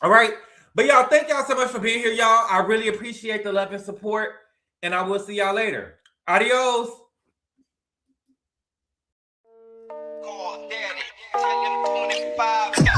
Speaker 2: All right? But y'all, thank y'all so much for being here, y'all. I really appreciate the love and support. And I will see y'all later. Adios.
Speaker 1: Call daddy. Tell him 25.